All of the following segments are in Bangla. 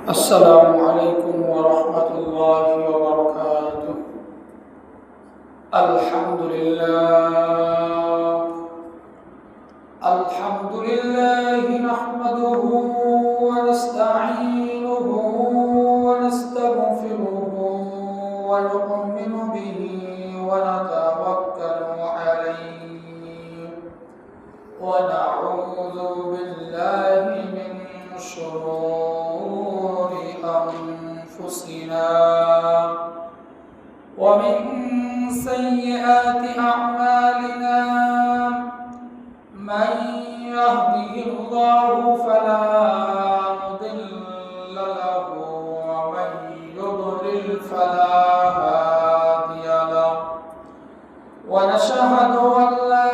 السلام عليكم ورحمة الله وبركاته. الحمد لله نحمده ونستعينه ونستغفره ونؤمن به ونتوكل عليه ونعوذ بالله من شرور أنفسنا ومن سيئات أعمالنا. من يهده الله فلا مضل له ومن يضلل فلا هادي له، ونشهد أن لا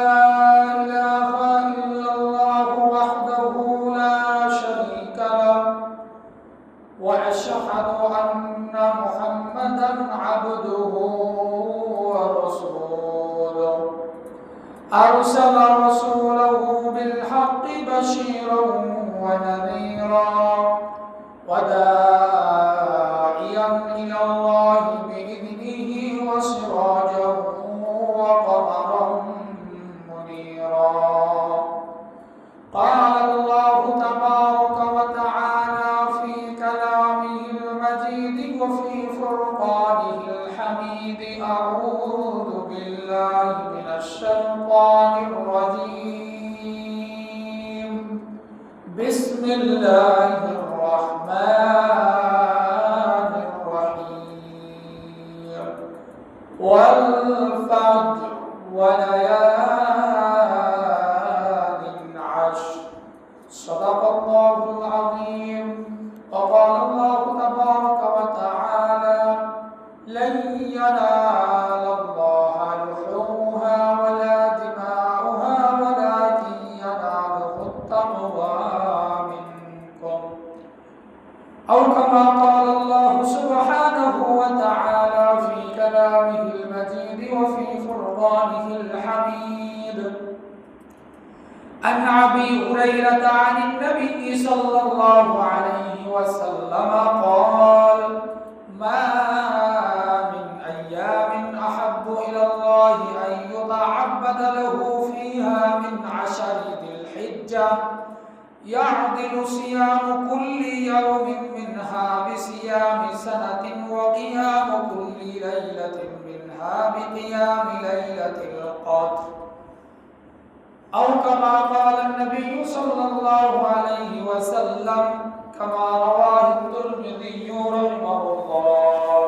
إله إلا الله وحده لا شريك له، وأشهد أن محمدا عبده ورسوله. أرسل رسوله بالحق بشيرا ونذيرا وداعيا إلى الله بإذنه وسراجا وقمرا منيرا. قال الله تبارك وتعالى في كلامه المجيد وفي فرقانه الحميد: أعوذ بالله من الشيطان الرجيم. بسم الله الرحمن الرحيم. والفجر وليال عشر. صدق الله العظيم. وقال الله تبارك وتعالى: لن ينال الله لحومها ولا دماؤها ولكن يناله التقوى منكم، أو كما قال الله سبحانه وتعالى في كلامه المجيد وفي فرقانه الحميد: عن أبي هريرة عن النبي صلى الله عليه وسلم قال: ما من أيام أحب إلى الله أن يتعبد له فيها من عشر ذي الحجة يعدل صيام كل يوم منها بصيام سنة وقيام كل ليلة منها بقيام ليلة القدر، أو كما قال النبي صلى الله عليه وسلم، كما رواه الترمذي رحمه الله.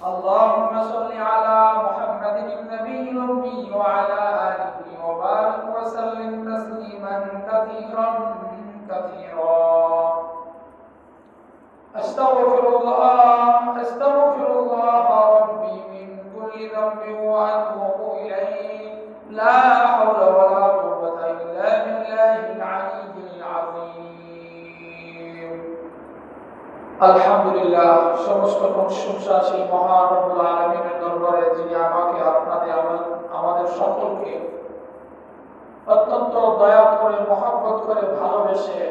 اللهم صل على محمد النبي الأمي وعلى آله وبارك وسلم تسليما كثيرا كثيرا. أستغفر الله ربي من كل ذنب وأتوب إليه. لا حول ولا قوة إلا بالله العلي العظيم. আলহামদুলিল্লাহ, সমস্ত প্রশংসা সেই মহান রব্বুল আলামিনের দরবারে, যিনি আমাকে, আপনাদের, আমাদের সকলকে অত্যন্ত দয়া করে, মহব্বত করে, ভালোবেসে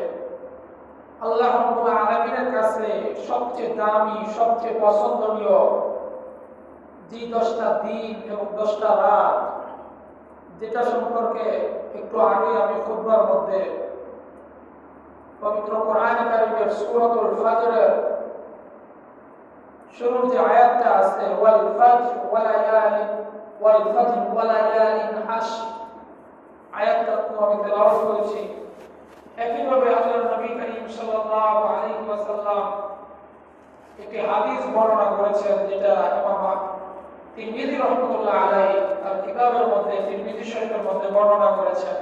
আল্লাহ রব্বুল আলামিনের কাছে সবচেয়ে দামি, সবচেয়ে পছন্দনীয় যে 10টা দিন এবং 10টা রাত, যেটা সম্পর্কে একটু আগে আমি খুতবার মধ্যে পবিত্র কোরআনে কারীমের সূরাতুল ফজরের শুরুর যে আয়াতটা আছে, ওয়াল ফজর ওয়ালায়ালিন আশর, আয়াতটা আমি তেলাওয়াত করেছি। একইভাবে আল্লাহর নবী করিম সাল্লাল্লাহু আলাইহি ওয়াসাল্লাম একটি হাদিস বর্ণনা করেছেন, যেটা ইমাম তিরমিজি রাহমাতুল্লাহ আলাইহি তার কিতাবের মধ্যে, তিরমিজি শরীফের মধ্যে বর্ণনা করেছেন।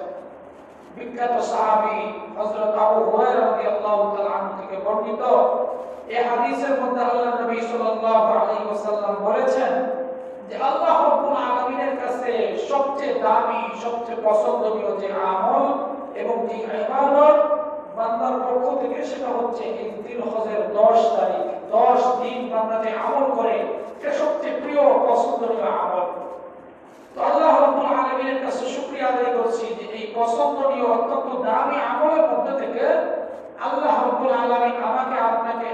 বিখ্যাত সাহাবী হযরত আবু হুরায়রা রাদিয়াল্লাহু তাআলা আনহু থেকে বর্ণিত এই হাদিসের মধ্যে আল্লাহর নবী সাল্লাল্লাহু আলাইহি ওয়াসাল্লাম বলেছেন যে আল্লাহ রাব্বুল আলামিনের কাছে সবচেয়ে দামি, সবচেয়ে পছন্দনীয় যে আমল এবং যে ইবাদত বান্দার পক্ষ থেকে, সেটা হচ্ছে এই জিলহজের 10 তারিখ, 10 দিন বান্দা যে আমল করে, এটা সবচেয়ে প্রিয়, পছন্দনীয় আমল। তো আল্লাহ রাব্বুল আলামিনের কাছে শুকরিয়া আদায় করছি যে এই পছন্দনীয় অত্যন্ত দামি আমলের মধ্যে থেকে আল্লাহ রাব্বুল আলামিন আমাকে আপনাকে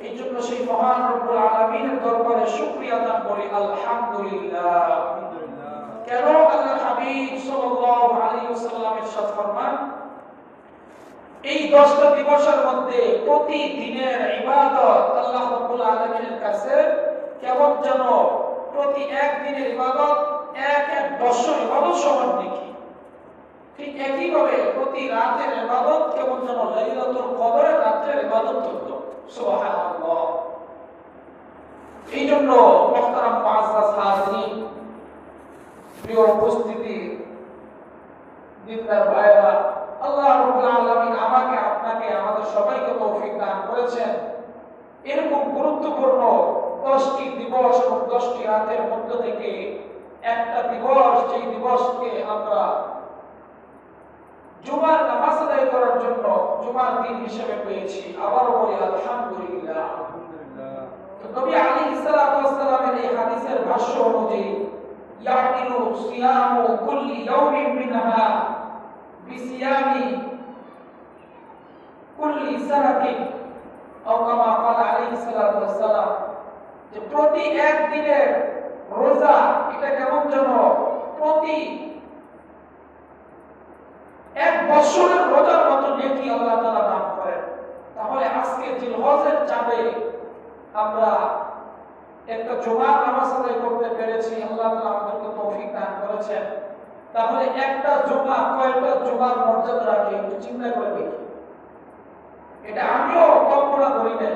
এই জন্য সেই মহান রব্বুল আলামিনের দরবারে শুকরিয়া আদান করি আলহামদুলিল্লাহ। কেন আল্লাহর হাবিব সাল্লাল্লাহু আলাইহি ওয়াসাল্লাম ইরশাদ ফরমান, এই 10টা দিবসের মধ্যে প্রতিদিনের ইবাদত আল্লাহ রাব্বুল আলামিনের কাছে কেমন যেন প্রতি একদিনের ইবাদত এক বছর ইবাদত সমান নাকি। ঠিক একইভাবে প্রতি রাতের ইবাদত কেমন যেন লাইলাতুল কদরের রাতের ইবাদত হতো। সুবহানাল্লাহ। এই জন্য মুহতারাম মুআজ্জাজ হাজিরিন, প্রিয় উপস্থিতি, দিনদার ভাইরা, আল্লাহ রাব্বুল আলামিন আমাকে আপনাকে আমাদের সবাইকে তৌফিক দান করেছেন এরকম গুরুত্বপূর্ণ 10টি দিবস এবং 10টি রাতের মধ্য থেকে একটা দিবস, যেই দিবসকে আমরা জুমার নামাজ আদায় করার জন্য জুমার দিন হিসেবে পেয়েছি। আবারও বলি আলহামদুলিল্লাহ। তো নবী আলাইহিস সালাতু ওয়াস সালামের এই হাদিসের ভাষ্য অনুযায়ী ইয়াকিলু সিয়ামু কুল্লি ইয়াউমিন মিনহা বিসিয়ামি কুল্লি সানাতিন আও কামা ক্বালা আলাইহিস সালাতু ওয়াস সালাম, যে প্রতি এক দিনের রোজা এটা কেমন যেন প্রতি এক বছরের রোজার মতো নেকি আল্লাহ তাআলা দান করেন। তাহলে আজকে জিলহজের চাঁদে আমরা একটা জুমার নামাজ আদায় করতে পেরেছি, আল্লাহ তাআলা আমাদেরকে তৌফিক দান করেছেন। তাহলে একটা জুমা কয়টা জুমার মর্যাদা রাখে একটু চিন্তা করে দেখি। এটা আমিও কল্পনা করি না,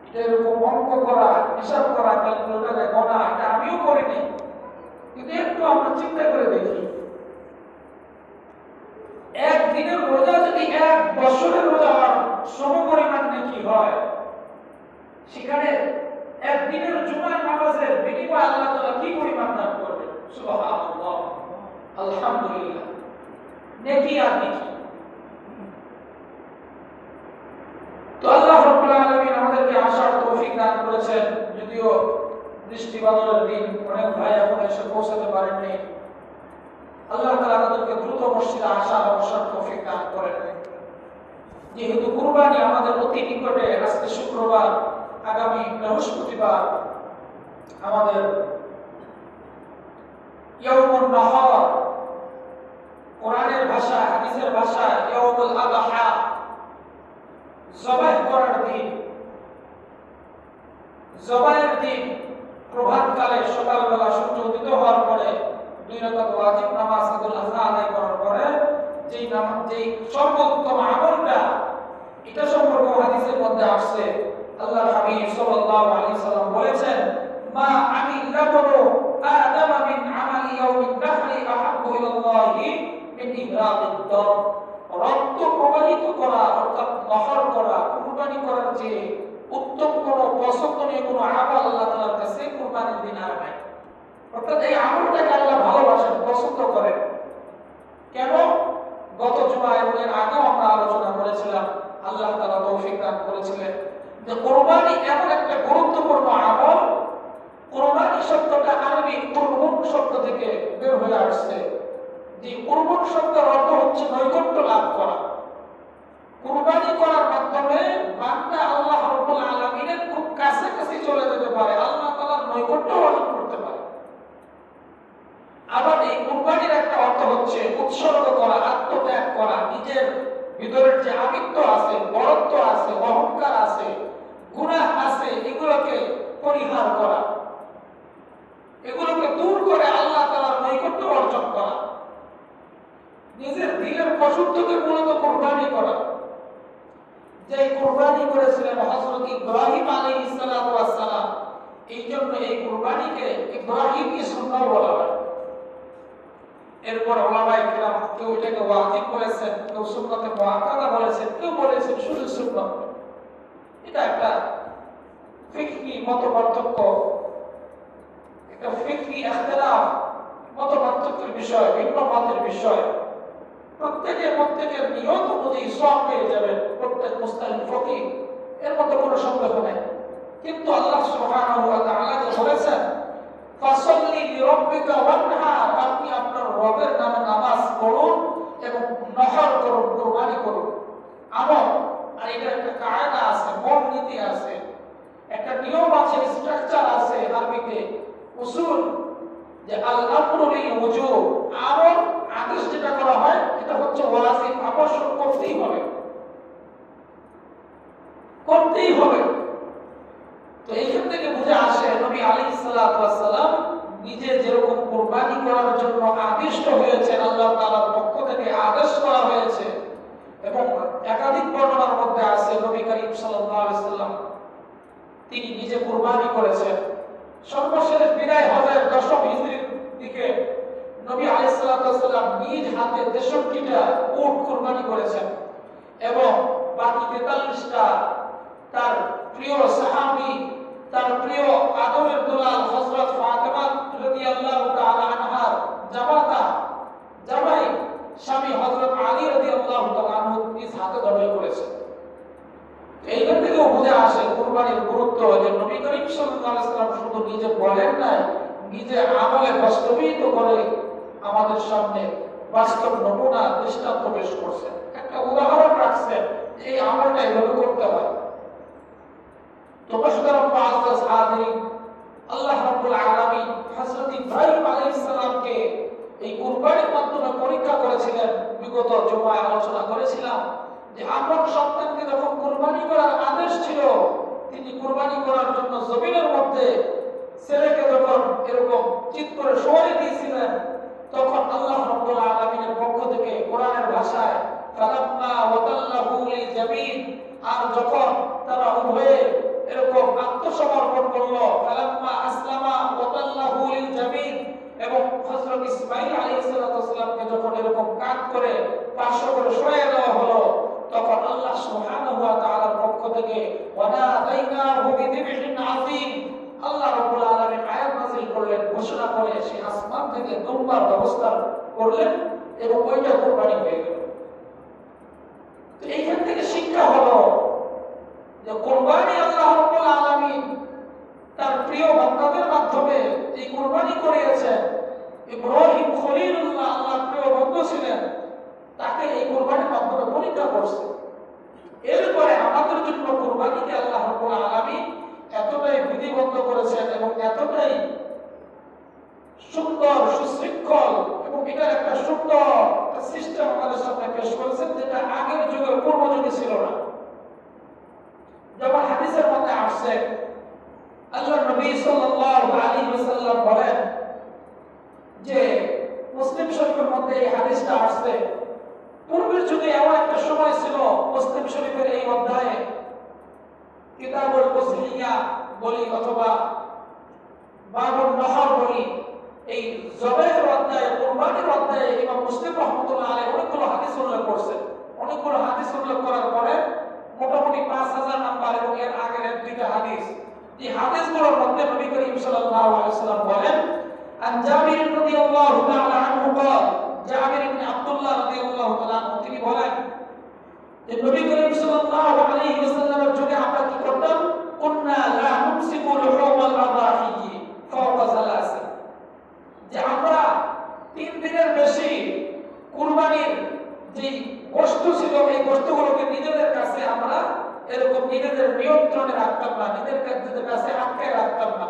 এটা এরকম অঙ্ক করা, হিসাব করা, ক্যালকুলেটরে গণা, এটা আমিও করি না। কিন্তু একটু আমরা চিন্তা করে দেখি, একদিনের রোজা যদি এক বছরের রোজার সমপরিমাণ নাকি হয়, সেখানে একদিনের জুমার নামাজের বিনিময়ে আল্লাহ তাআলা কি পরিমাণ দান করবেন। সুবহানাল্লাহ, আলহামদুলিল্লাহ। নেকি আর নেকি। তো আল্লাহ রাব্বুল আলামিন আমাদেরকে আসার তৌফিক দান করেছেন, যদিও বৃষ্টি বাদলের দিন অনেক ভাই এখন এসে পৌঁছাতে পারেননি। আল্লাহ তাআলা আমাদেরকে দ্রুত মসজিদে আসার অবসর তৌফিক দান করেন। যেহেতু কুরবানি আমাদের অতি নিকটে, আজকে শুক্রবার, আগামী বৃহস্পতিবার আমাদের ইয়াউমুন নাহর, কোরআনের ভাষা, হাদিসের ভাষা ইয়াউমুল আযহা, জবাই করার দিন। জবাইয়ের দিন প্রভাতকালে সকালবেলা সূর্য উদিত হওয়ার পরে 2 রাকাত ওয়াজিব নামাজ ঈদুল আযহা আদায় করার পরে যেই সর্বোত্তম আমলটা, এটা সম্পর্কে হাদিসের মধ্যে আসছে। আল্লাহর হাবিব সাল্লাল্লাহু আলাইহি সাল্লাম বলেছেন, মা আমিলা বনু আদম মিন আমালি ইয়াউমিন নাহরি আহাব্বু ইলাল্লাহি মিন ইহরাকিদ দাম। রক্ত প্রবাহিত করা অর্থাৎ নহর করা, কুরবানি করার যে উত্তম কোন পছন্দনীয় কোন আমল আল্লাহ তাআলার কাছে কুরবানির দিন আর নাই। অর্থাৎ এই আমলটাকে আল্লাহ ভালোবাসেন, পছন্দ করেন। কেন? গত জুমায় এবং এর আগেও আমরা আলোচনা করেছিলাম, আল্লাহ তাআলা তৌফিক দান করেছিলেন যে কুরবানি এমন একটা গুরুত্বপূর্ণ আমল। কুরবানি শব্দটা আরবি কুরবান শব্দ থেকে বের হয়ে আসছে। যে কুরবান শব্দের অর্থ হচ্ছে নৈকট্য লাভ করা। কুরবানি করার মাধ্যমে বান্দা আল্লাহ রাব্বুল আলামিনের খুব কাছাকাছি চলে যেতে পারে, আল্লাহ তাআলার নৈকট্য অর্জন করতে পারে। আবার এই কুরবানির একটা অর্থ হচ্ছে উৎসর্গ করা, আত্মত্যাগ করা, নিজের ভিতরের যে আমিত্ব আছে, বড়ত্ব আছে, অহংকার আছে, গুনাহ আছে, এগুলোকে পরিহার করা, এগুলোকে দূর করে আল্লাহ তাআলার নৈকট্য অর্জন করা, নিজের দিলের পশুত্বকে মূলত কুরবানি করা। যে কুরবানি করেছিলেন হযরত ইব্রাহিম আলাইহিস সালাতু ওয়াস সালাম, এই জন্য এই কুরবানিকে ইব্রাহিমী সুন্নাহ বলা হয়। এরপর উলামায়ে কেরাম কেউ এটাকে ওয়াজিব বলেছেন, কেউ সুন্নাতে মুআক্কাদা বলেছেন, কেউ বলেছেন শুধু সুন্নাহ। এটা একটা ফিকহি মতপার্থক্য, একটা ফিকহি ইখতিলাফ, মতপার্থক্যের বিষয়, ভিন্ন মতের বিষয়। প্রত্যেকের নিয়ত অনুযায়ী সওয়াব পেয়ে যাবেন প্রত্যেক মুস্তাহিদ ফকিহ, এর মধ্যে কোনো সন্দেহ নেই। কিন্তু আল্লাহ সুবহানাহু ওয়া তাআলা যে বলেছেন ফাসাল্লি লিরাব্বিকা ওয়ানহার, আপনি আপনার রবের নামে নামাজ পড়ুন এবং নহর করুন, কুরবানি করুন। আমল, আর এটা একটা কায়দা আছে, মন উসুল যে আল আমরু লিল ওয়াজুব, আমর আদেশ যেটা করা হয় এটা হচ্ছে ওয়াজিব, আবশ্যক, করতেই হবে, করতেই হবে। তো এইখান থেকে বুঝে আসে নবী আলাইহিস সালাতু ওয়াস সালাম নিজে যেরকম কুরবানি করার জন্য আদিষ্ট হয়েছে, আল্লাহ তাআলার পক্ষ থেকে আদেশ করা হয়েছে, এবং একাধিক বর্ণনার মধ্যে আছে নবী করিম সাল্লাল্লাহু আলাইহি সাল্লাম তিনি নিজে কুরবানি করেছেন। সর্বশেষ বিদায় হজের 10ম হিজরির দিকে নবী আলাইহিস সালাতু ওয়াস সালাম নিজ হাতে 63টা উট কুরবানি করেছেন, এবং বাকি 43টা তার প্রিয় সাহাবী, তার প্রিয় আদরের দুলাল হযরত ফাতেমা রাদিয়াল্লাহু তাআলা আনহার জামাই স্বামী হযরত আলী রাদিয়াল্লাহু তাআলা আনহু নিজ হাতে জবাই করেছেন। এইখান থেকেও বুঝে আসে কুরবানির গুরুত্ব, যে নবী করিম সাল্লাল্লাহু আলাইহি ওয়াসাল্লাম শুধু নিজে বলেন নাই, নিজে আমলে বাস্তবায়িত করে আমাদের সামনে বাস্তব নমুনা দৃষ্টান্ত পেশ করছেন, একটা উদাহরণ রাখছেন এই আমলটা এভাবে করতে হয়। তো সুতরাং মুআজ্জাজ হাজিরিন, আল্লাহ রাব্বুল আলামিন হযরত ইব্রাহিম আলাইহিস সালামকে এই কুরবানির মাধ্যমে পরীক্ষা করেছিলেন। বিগত জুমায় আলোচনা করেছিলাম যে আপন সন্তানকে যখন কুরবানি করার আদেশ ছিল, তিনি কুরবানি করার জন্য জমিনের মধ্যে ছেলেকে যখন এরকম চিৎ করে সরিয়ে দিয়েছিলেন, তখন আল্লাহ রাব্বুল আলামিনের পক্ষ থেকে কোরআনের ভাষায় ফালাম্মা ওয়াতাল্লাহু লিল জামিন, আর যখন তারা উভয়ে এরকম আত্মসমর্পণ করলো, ফালাম্মা আসলামা ওয়াতাল্লাহু লিল জামিন, এবং হযরত ইসমাঈল আলাইহিস সালামকে যখন এরকম কাঁধ করে পার্শ্ব করে সরিয়ে দেওয়া হলো, তখন আল্লাহ সুবহানাহু ওয়া তাআলার পক্ষ থেকে ওয়ানাদাইনাহু বিযিবহিন আযীম, আল্লাহ রাব্বুল আলামিন আয়াত নাযিল করলেন, ঘোষণা করে সেই আসমান থেকে দুম্বার ব্যবস্থা করলেন, এবং ওইটা কুরবানি হয়ে গেল। তো এইখান থেকে শিক্ষা হলো যে কুরবানি আল্লাহ রাব্বুল আলামিন তার প্রিয় বান্দাদের মাধ্যমে এই কুরবানি করিয়েছেন। ইব্রাহিম খলিলুল্লাহ, আল্লাহর প্রিয় বন্ধু ছিলেন, তাকে এই কুরবানির মাধ্যমে পরীক্ষা করছে। এরপরে আমাদের জন্য কুরবানিকে আল্লাহ রাব্বুল আলামিন এতটাই বিধিবদ্ধ করেছেন এবং এতটাই সুন্দর, সুশৃঙ্খল, এবং এটার একটা সুন্দর সিস্টেম আমাদের সামনে পেশ করেছেন, যেটা আগের যুগে, পূর্ব যুগে ছিল না। যেমন হাদিসের মধ্যে আসছে, আল্লাহর নবী সাল্লাল্লাহু আলাইহি ওয়াসাল্লাম বলেন যে, মুসলিম শরীফের মধ্যে এই হাদিসটা আসছে, পূর্বের যুগে এমন একটা সময় ছিল, মুসলিম শরীফের এই অধ্যায়ে কিতাবুল মুসলিয়া বলি অথবা বাবুন নহর বলি, এই জবাইয়ের অধ্যায়ে, কুরবানির অধ্যায়ে ইমাম মুসলিম রাহমাতুল্লাহ আলাইহি অনেকগুলো হাদিস উল্লেখ করেছেন। অনেকগুলো হাদিস উল্লেখ করার পরে মোটামুটি 5000 নাম্বার এবং এর আগের দুইটা হাদিস, এই হাদিসগুলোর মধ্যে নবী করিম সাল্লাল্লাহু আলাইহি ওয়াসাল্লাম বলেন, আন জাবির রাদিয়াল্লাহু তাআলা আনহু ক্বাল, জাবির ইবনে আব্দুল্লাহ রাদিয়াল্লাহু তাআলা আনহু তিনি বলেন যে নবী করিম সাল্লাল্লাহু আলাইহি ওয়াসাল্লামের যুগে আমরা কি করতাম, কুননা লা নুমসিকু লুহুমাল আদাহি ফাওকা সালাসি, যে আমরা 3 দিনের বেশি কুরবানির যে গোশত ছিল, এই গোশতগুলোকে নিজেদের কাছে আমরা এরকম নিজেদের নিয়ন্ত্রণে রাখতাম না, নিজেদের কাছে আটকায় রাখতাম না,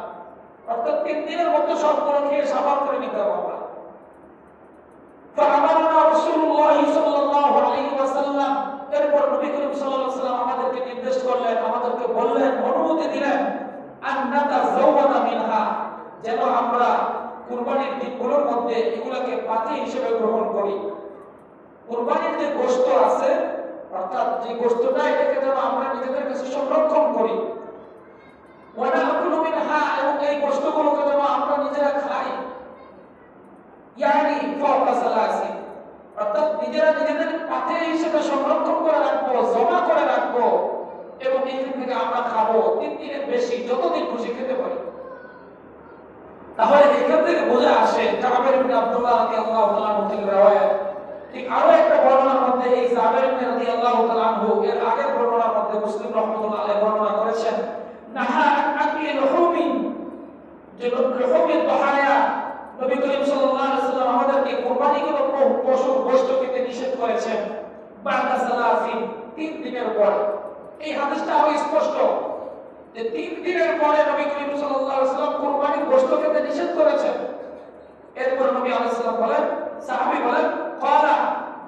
অর্থাৎ 3 দিনের মধ্যে সবগুলো খেয়ে সাবার করে নিতাম আমরা। ফাআমারনা রাসূলুল্লাহ সাল্লাল্লাহু আলাইহি ওয়াসাল্লাম, এরপর নবী করিম সাল্লাল্লাহু আলাইহি ওয়াসাল্লাম আমাদেরকে নির্দেশ করলেন, আমাদেরকে বললেন, অনুমতি দিলেন, আন্নাতা যাওয়ানা মিনহা, যেন আমরা কুরবানির দিনগুলোর মধ্যে এগুলোকে পাতি হিসেবে গ্রহণ করি। কুরবানির যে গোশত আছে, অর্থাৎ যে গোশতটা, এটাকে যেন আমরা নিজেদের কাছে সংরক্ষণ করি। ওয়া নাকুলু মিনহা, এবং এই গোশতগুলোকে যেন আমরা নিজেরা খাই। ইয়ানি ফাওকা সালাসি, অর্থাৎ নিজেরা নিজেদের পাতে হিসেবে সংরক্ষণ করে রাখবো, জমা করে রাখবো, এবং এখান থেকে আমরা খাবো 3 দিনের বেশি, যতদিন খুশি খেতে পারি। তাহলে এখান থেকে বোঝা আসে, জাবের ইবনে আব্দুল্লাহ রাদিয়াল্লাহু তাআলা আনহু থেকে রওয়ায়াত, ঠিক আরো একটা বর্ণনার মধ্যে এই জাবের ইবনে রাদিয়াল্লাহু তাআলা আনহু এর আগের বর্ণনার মধ্যে মুসলিম রাহমাতুল্লাহ আলাইহি বর্ণনা করেছেন, নাহা আকলি লুহুমিন, যে লুহুমিন দহায়া, নবী করিম সাল্লাল্লাহু আলাইহি ওয়াসাল্লাম আমাদেরকে কুরবানিকৃত পশুর গোশত খেতে নিষেধ করেছেন, বাদা সালাসিন, 3 দিনের পর। এই হাদিসটা আরো স্পষ্ট যে 3 দিনের পরে নবী করিম সাল্লাল্লাহু আলাইহি ওয়াসাল্লাম কুরবানির গোশত খেতে নিষেধ করেছেন। এরপর নবী আলাইহিস সালাম বলেন, সাহাবী বলেন, ক্বালা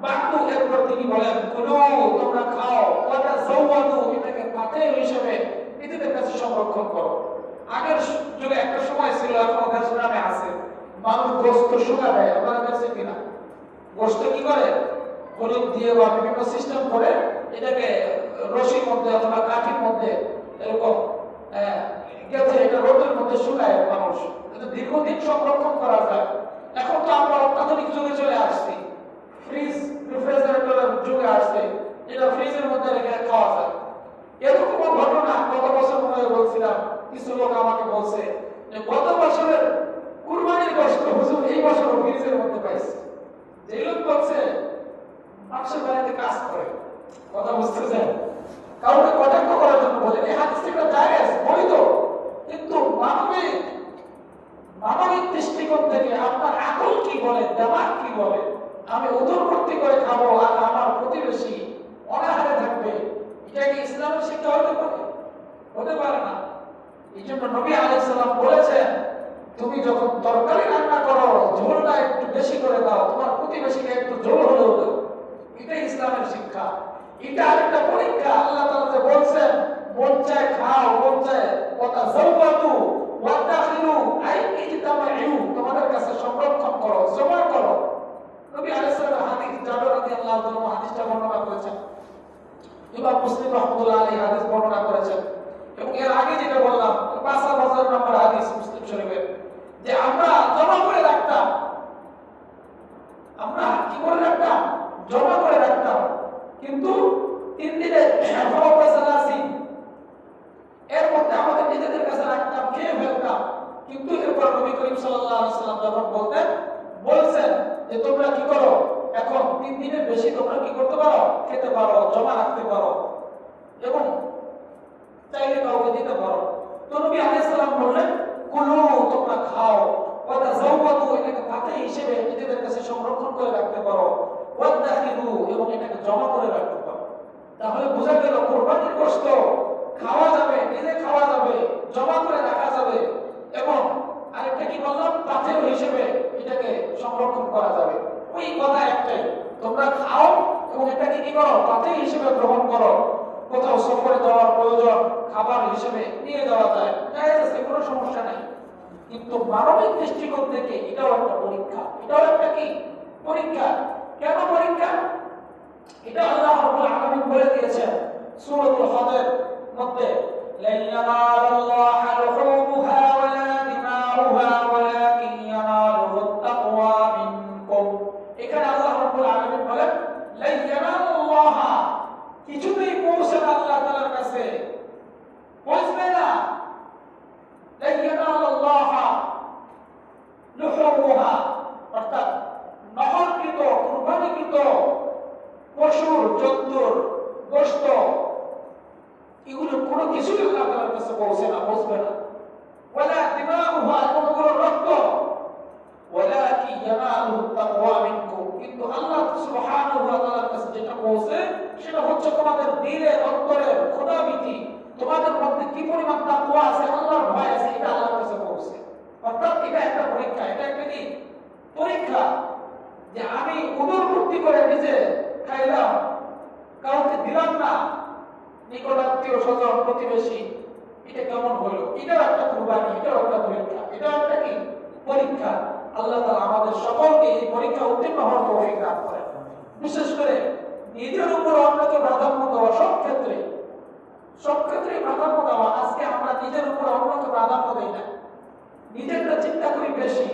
বাদু, এরপর তিনি বলেন, কুলু, তোমরা খাও, ওয়া তাযাওয়াদু, এটাকে পাতে হিসেবে নিজেদের কাছে সংরক্ষণ করো। আগের যুগে একটা সময় ছিল, এখন দেশ গ্রামে আছে, মানুষ গোশত শুকা দেয়, আপনারা দেখছেন কিনা? গোশত কি করে? হলুদ দিয়ে বা বিভিন্ন সিস্টেম করে এটাকে রশির মধ্যে অথবা কাঠির মধ্যে এরকম গেছে, এটা রোদের মধ্যে শুকায় মানুষ, এটা দীর্ঘদিন সংরক্ষণ করা যায়। এখন তো আমরা অত্যাধুনিক যুগে চলে আসছি, ফ্রিজ রেফ্রিজারেটরের যুগে আসছে, যেটা ফ্রিজের মধ্যে রেখে খাওয়া যায়। এরকম ঘটনা গত বছর মনে বলছিলাম, কিছু লোক আমাকে বলছে যে গত বছরের কুরবানির গোশত হুজুর এই বছর ফ্রিজের মধ্যে পাইছে। যে লোক বলছে মানুষের বাড়িতে কাজ করে, কথা বুঝতেছেন, কাউকে কটাক্ষ করার জন্য বলে এই হাদিসটা জায়েজ বৈধ, কিন্তু মানবিক দৃষ্টিকোণ থেকে আপনার আকল কি বলে, দিমাগ কি বলে, আমি উদরপূর্তি করে খাবো আর আমার প্রতিবেশী অনাহারে থাকবে, এটা কি ইসলামের শিক্ষা হতে পারে? হতে পারে না। এই জন্য নবী আলাইহিস সালাম বলেছেন, তুমি যখন তরকারি রান্না করো ঝোলটা একটু বেশি করে দাও, তোমার প্রতিবেশীকে একটু ঝোল হলেও দাও। এটাই ইসলামের শিক্ষা। এটা আরেকটা পরীক্ষা। আল্লাহ তাআলা যে বলছেন, মন চায় খাও, মন চায় কথা যাওয়াতু ওয়া তাখিরু, আই ইজতামাউ, তোমাদের কাছে সংরক্ষণ করো, জমা করো। নবী আলাইহিস সালাম হাদিস, জাবের রাদিয়াল্লাহু তাআলা হাদিসটা বর্ণনা করেছেন, ইমাম মুসলিম রাহমাতুল্লাহ আলাইহি হাদিস বর্ণনা করেছেন। এবং এর আগে যেটা বললাম ৫,০০০ নম্বর হাদিস মুসলিম শরীফের, যে আমরা জমা করে রাখতাম, আমরা কি করে রাখতাম? জমা করে রাখতাম, কিন্তু 3 দিনের এর মধ্যে আমাদের নিজেদের কাছে রাখতাম, খেয়ে ফেলতাম। কিন্তু এরপর নবী করিম সাল্লাল্লাহু আলাইহি ওয়াসাল্লাম যখন বলছেন যে তোমরা কি করো, এখন 3 দিনের বেশি তোমরা কি করতে পারো, খেতে পারো, জমা রাখতে পারো এবং চাইলে কাউকে দিতে পারো। তো নবী আলাইহিস সালাম বললেন, কুলু, তোমরা খাও, ওয়া তাযাওয়াদু, এটাকে পাতে হিসেবে নিজেদের কাছে সংরক্ষণ করে রাখতে পারো, ওয়া তাখিরু, এবং এটাকে জমা করে রাখতে পারো। তাহলে বোঝা গেল কুরবানির গোশত খাওয়া যাবে, নিজে খাওয়া যাবে, জমা করে রাখা যাবে, এবং আরেকটা কি বললাম, পাতে হিসেবে এটাকে সংরক্ষণ করা যাবে। ওই কথা একটাই, তোমরা খাও এবং এটাকে কি করো, পাতে হিসেবে গ্রহণ করো। কোথাও সফরে যাওয়ার প্রয়োজন, খাবার হিসেবে নিয়ে যাওয়া যায়, জায়েজ আছে, কোনো সমস্যা নাই। কিন্তু মানবিক দৃষ্টিকোণ থেকে এটাও একটা পরীক্ষা, এটাও একটা কি পরীক্ষা। কেন পরীক্ষা? এটা আল্লাহ রাব্বুল আলামিন বলে দিয়েছেন সূরাতুল হজের মধ্যে, লা ইয়ানালাল্লাহু লুহুমুহা ওয়ালা দিমাউহা ওয়ালাকিন ইয়ানালুহুত তাকওয়া মিনকুম। এখানে আল্লাহ রাব্বুল আলামিন বলেন, লা ইয়ানালাল্লাহ, কিছুতেই পৌঁছে না আল্লাহ তাআলার কাছে, পৌঁছবে না। লা ইয়ানালাল্লাহ লুহুমুহা, অর্থাৎ নহরকৃত, কুরবানিকৃত পশুর, জন্তুর গোশত, এগুলো কোনো কিছুই আল্লাহ তাআলার কাছে পৌঁছে না, পৌঁছবে না। ওয়ালা দিমাউহা, এগুলো রক্ত, ওয়ালাকিন ইয়ানালুহুত তাকওয়া মিনকুম, কিন্তু আল্লাহ সুবহানাহু ওয়া তাআলার কাছে যেটা পৌঁছে সেটা হচ্ছে তোমাদের দিলের, অন্তরের খোদাভীতি, তোমাদের মধ্যে কি পরিমাণ তাকওয়া আছে, আল্লাহর ভয় আছে, এটা আল্লাহর কাছে পৌঁছে। অর্থাৎ এটা একটা পরীক্ষা, এটা একটা কি পরীক্ষা, যে আমি উদরপূর্তি করে নিজে খাইলাম, কাউকে দিলাম না, নিকট আত্মীয় স্বজন প্রতিবেশী, এটা কেমন হলো? এটাও একটা কুরবানি, এটাও একটা পরীক্ষা, এটাও একটা কি পরীক্ষা। আল্লাহ তাআলা আমাদের সকলকে এই পরীক্ষা উত্তীর্ণ হওয়ার তৌফিক দান করেন। বিশেষ করে নিজের উপর অন্যকে প্রাধান্য দেওয়া, সব ক্ষেত্রেই প্রাধান্য দেওয়া। আজকে আমরা নিজের উপর অন্যকে প্রাধান্য দেই না, নিজেরটা চিন্তা করি বেশি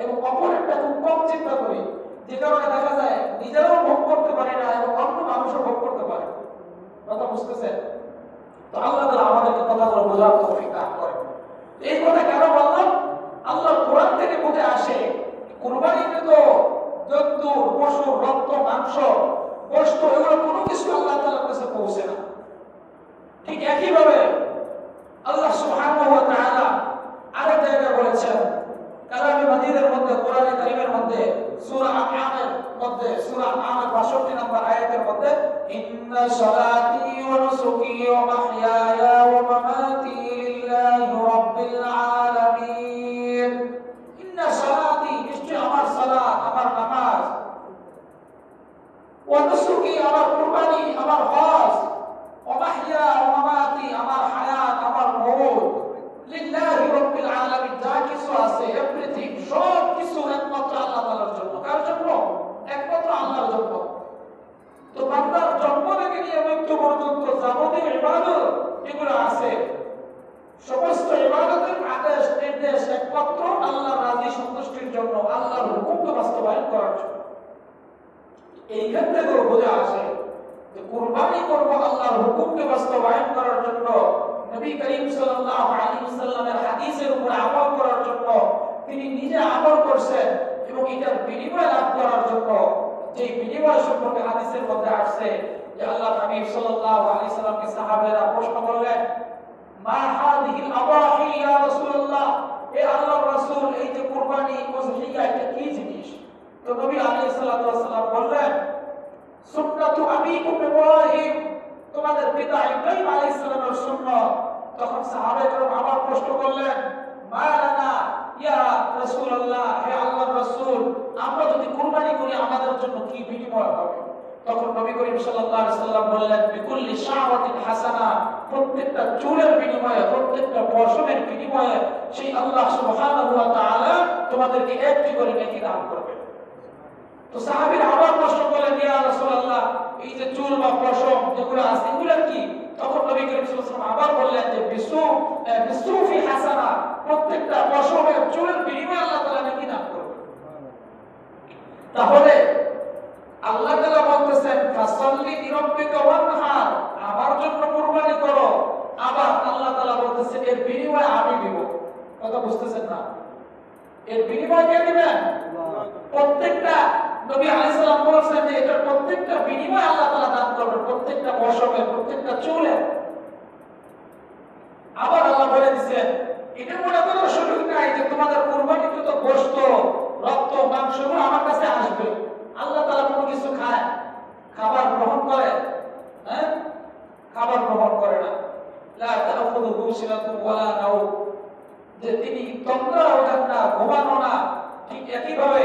এবং অপরেরটা খুব কম চিন্তা করি, যে কারণে দেখা যায় নিজেরাও ভোগ করতে পারি না এবং অন্য মানুষও ভোগ করতে পারে। কথা বুঝতেছেন? তো আল্লাহ তাআলা আমাদেরকে কথাগুলো বোঝার তৌফিক দান করেন। এই কথা কেন বললাম? আল্লাহ কোরআন থেকে বুঝে আসে, কুরবানিতে তো জন্তু, পশু, রক্ত, মাংস, গোশত, এগুলো কোনো কিছু আল্লাহ তাআলার কাছে পৌঁছে না। ঠিক একই ভাবে আল্লাহ সুবহানাহু ওয়া তাআলা আরেক জায়গায় বলেছেন, কালামে মাজিদের মধ্যে, কোরআনে কারীমের মধ্যে, সূরা আনআমের মধ্যে, সূরা আনআমের ৬২ নম্বর আয়াতের মধ্যে, ইন্না সলাতি ওয়া নুসুকি ওয়া মাহইয়ায়া ওয়া ومماتي لله رب العالمين إن صلاتي নিশ্চয় আমার সালাত আমার নামাজ ونسكي আমার কুরবানি আমার হজ ومحيا ومماتي আমার হায়াত আমার মওত লিল্লাহি রাব্বিল আলামিন যা কিছু আছে এভরিথিং সব কিছু একমাত্র আল্লাহ তাআলার জন্য কার জন্য একমাত্র আল্লাহর জন্য তো বান্দার জন্ম থেকে নিয়ে মৃত্যু পর্যন্ত যাবতীয় ইবাদত এগুলো আছে সমস্ত ইবাদতের আদেশ নির্দেশ একমাত্র আল্লাহর রাজি সন্তুষ্টির জন্য আল্লাহর হুকুমকে বাস্তবায়ন করার জন্য এইখান থেকে বোঝা আসে যে কুরবানি করব আল্লাহর হুকুমকে বাস্তবায়ন করার জন্য নবী করিম সাল্লাল্লাহু আলাইহি ওয়াসাল্লামের হাদিসের উপর আমল করার জন্য তিনি নিজে আমল করছেন এবং এটার বিনিময় লাভ করার জন্য যে বিনিময় সম্পর্কে হাদিসের মধ্যে আসছে যে আল্লাহ হাবিব সাল্লাল্লাহু আলাইহি সাল্লামকে সাহাবারা প্রশ্ন করলেন মা হাদিহিল আবাহি ইয়া রাসূলুল্লাহ হে আল্লাহর রাসূল এই যে কুরবানি উযহিয়া এটা কি জিনিস তো নবী আলাইহিস সালাতু ওয়াস সালাম বললেন সুন্নাতু আবিকুম ইব্রাহিম তোমাদের পিতা ইব্রাহিম আলাইহিস সালামের সুন্নাত তখন সাহাবায়ে আবার প্রশ্ন করলেন মা লানা ইয়া রাসূলুল্লাহ হে আল্লাহর রাসূল আমরা যদি কুরবানি করি আমাদের জন্য কি বিনিময় হবে তখন নবী করিম সাল্লাল্লাহু আলাইহি সাল্লাম বললেন বিকুল্লি শাওয়াতিন হাসানা প্রত্যেকটা চুলের বিনিময়ে প্রত্যেকটা পশমের বিনিময়ে সেই আল্লাহ সুবহানাহু ওয়া তাআলা তোমাদেরকে একটি করে নেকি দান করবে তো সাহাবীরা আবার প্রশ্ন করলেন ইয়া রাসূলুল্লাহ এই যে চুল বা পশম যেগুলো আছে এগুলো কি তখন নবী করিম সাল্লাল্লাহু আলাইহি ওয়াসাল্লাম আবার বললেন যে বিসুফি হাসানা প্রত্যেকটা পশমের চুলের বিনিময়ে আল্লাহ তাআলা নেকি দান করবে তাহলে আল্লাহ তাআলা বলতেছেন ফাসাল্লি লিরাব্বিকা ওয়ানহার আমার জন্য কুরবানি করো আবার আল্লাহ তাআলা বলতেছেন এর বিনিময়ে আমি দিব কথা বুঝতেছেন না এর বিনিময় কে দিবেন প্রত্যেকটা নবী আলাইহিস সালাম বলেছেন যে এটার প্রত্যেকটা বিনিময় আল্লাহ তাআলা দান করবেন প্রত্যেকটা পশমের প্রত্যেকটা চুলের আবার আল্লাহ বলে দিয়েছেন এটা মনে করো সুযোগ নাই যে তোমাদের কুরবানিকৃত গোশত রক্ত মাংসগুলো আমার কাছে আসবে আল্লাহ তাআলা কোনো কিছু খায় খাবার গ্রহণ করে হ্যাঁ খাবার গ্রহণ করে না লা তাখুযুহু সিনাতুন ওয়ালা নাওম যে তিনি তন্দ্রা ওঠেন না ঘুমানো না ঠিক একই ভাবে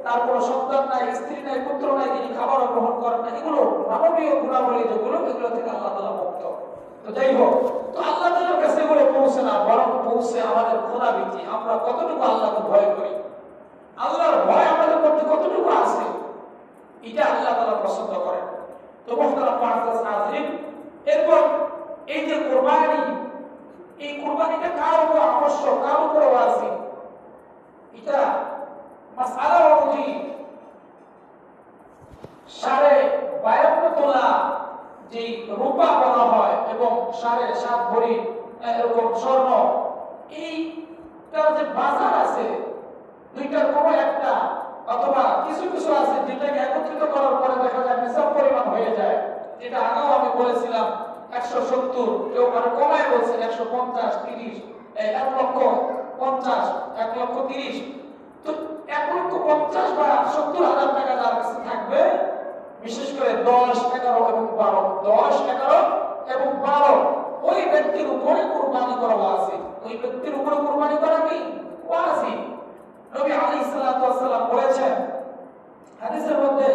তার কোনো সন্তান নাই স্ত্রী নাই পুত্র নাই তিনি খাবার গ্রহণ করেন না এগুলো মানবীয় গুণাবলী যেগুলো এগুলো থেকে আল্লাহ তাআলা মুক্ত তো যাই হোক তো আল্লাহ তাআলার কাছে এগুলো পৌঁছে না বরং পৌঁছে আমাদের খোদাবীতি আমরা কতটুকু আল্লাহকে ভয় করি আল্লাহর ভয় আমাদের মধ্যে কতটুকু আছে এটা আল্লাহ তাআলা পছন্দ করেন তো মুহতারাম মুআজ্জাজ হাজিরিন এরপর এই যে কুরবানি এই কুরবানিটা কার উপর আবশ্যক কার উপর ওয়াজিব এটা মাসআলা অনুযায়ী 52 তোলা যে রূপা বলা হয় এবং 7.5 ভরি এরকম স্বর্ণ এইটার যে বাজার আছে দুইটার কোনো একটা অথবা কিছু কিছু আছে যেটাকে একত্রিত করার পরে দেখা যায় নিসাব পরিমাণ হয়ে যায় যেটা আগেও আমি বলেছিলাম 170 কেউ মানে কমায় বলছে 150 30 1 লক্ষ 50 1 লক্ষ 30 তো 1 লক্ষ 50 বা 70,000 টাকা যার কাছে থাকবে বিশেষ করে 10 11 এবং 12 10 11 এবং 12 ওই ব্যক্তির উপরে কুরবানি করা ওয়াজিব ওই ব্যক্তির উপরে কুরবানি করা কি ওয়াজিব নবী আলাইহিস সালাতু ওয়াস সালাম বলেছেন হাদিসের মধ্যে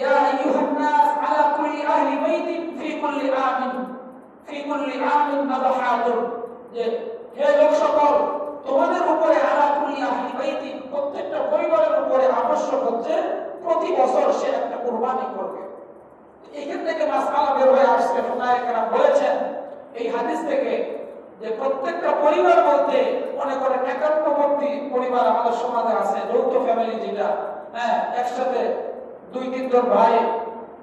ইয়া আইয়ুহান নাস আলা কুল্লি আহলি বাইতিন ফি কুল্লি আমিন মাদহাতুন যে হে লোক সকল তোমাদের উপরে আলা কুল্লি আহলি বাইতিন প্রত্যেকটা পরিবারের উপরে আবশ্যক হচ্ছে প্রতি বছর সে একটা কুরবানি করবে এইখান থেকে মাসআলা বের হয়ে আসছে ফুকায়ে কেরাম বলেছেন এই হাদিস থেকে যে প্রত্যেকটা পরিবার বলতে মনে করেন একান্নবর্তী পরিবার আমাদের সমাজে আছে যৌথ ফ্যামিলি যেটা হ্যাঁ একসাথে 2-3 জন ভাই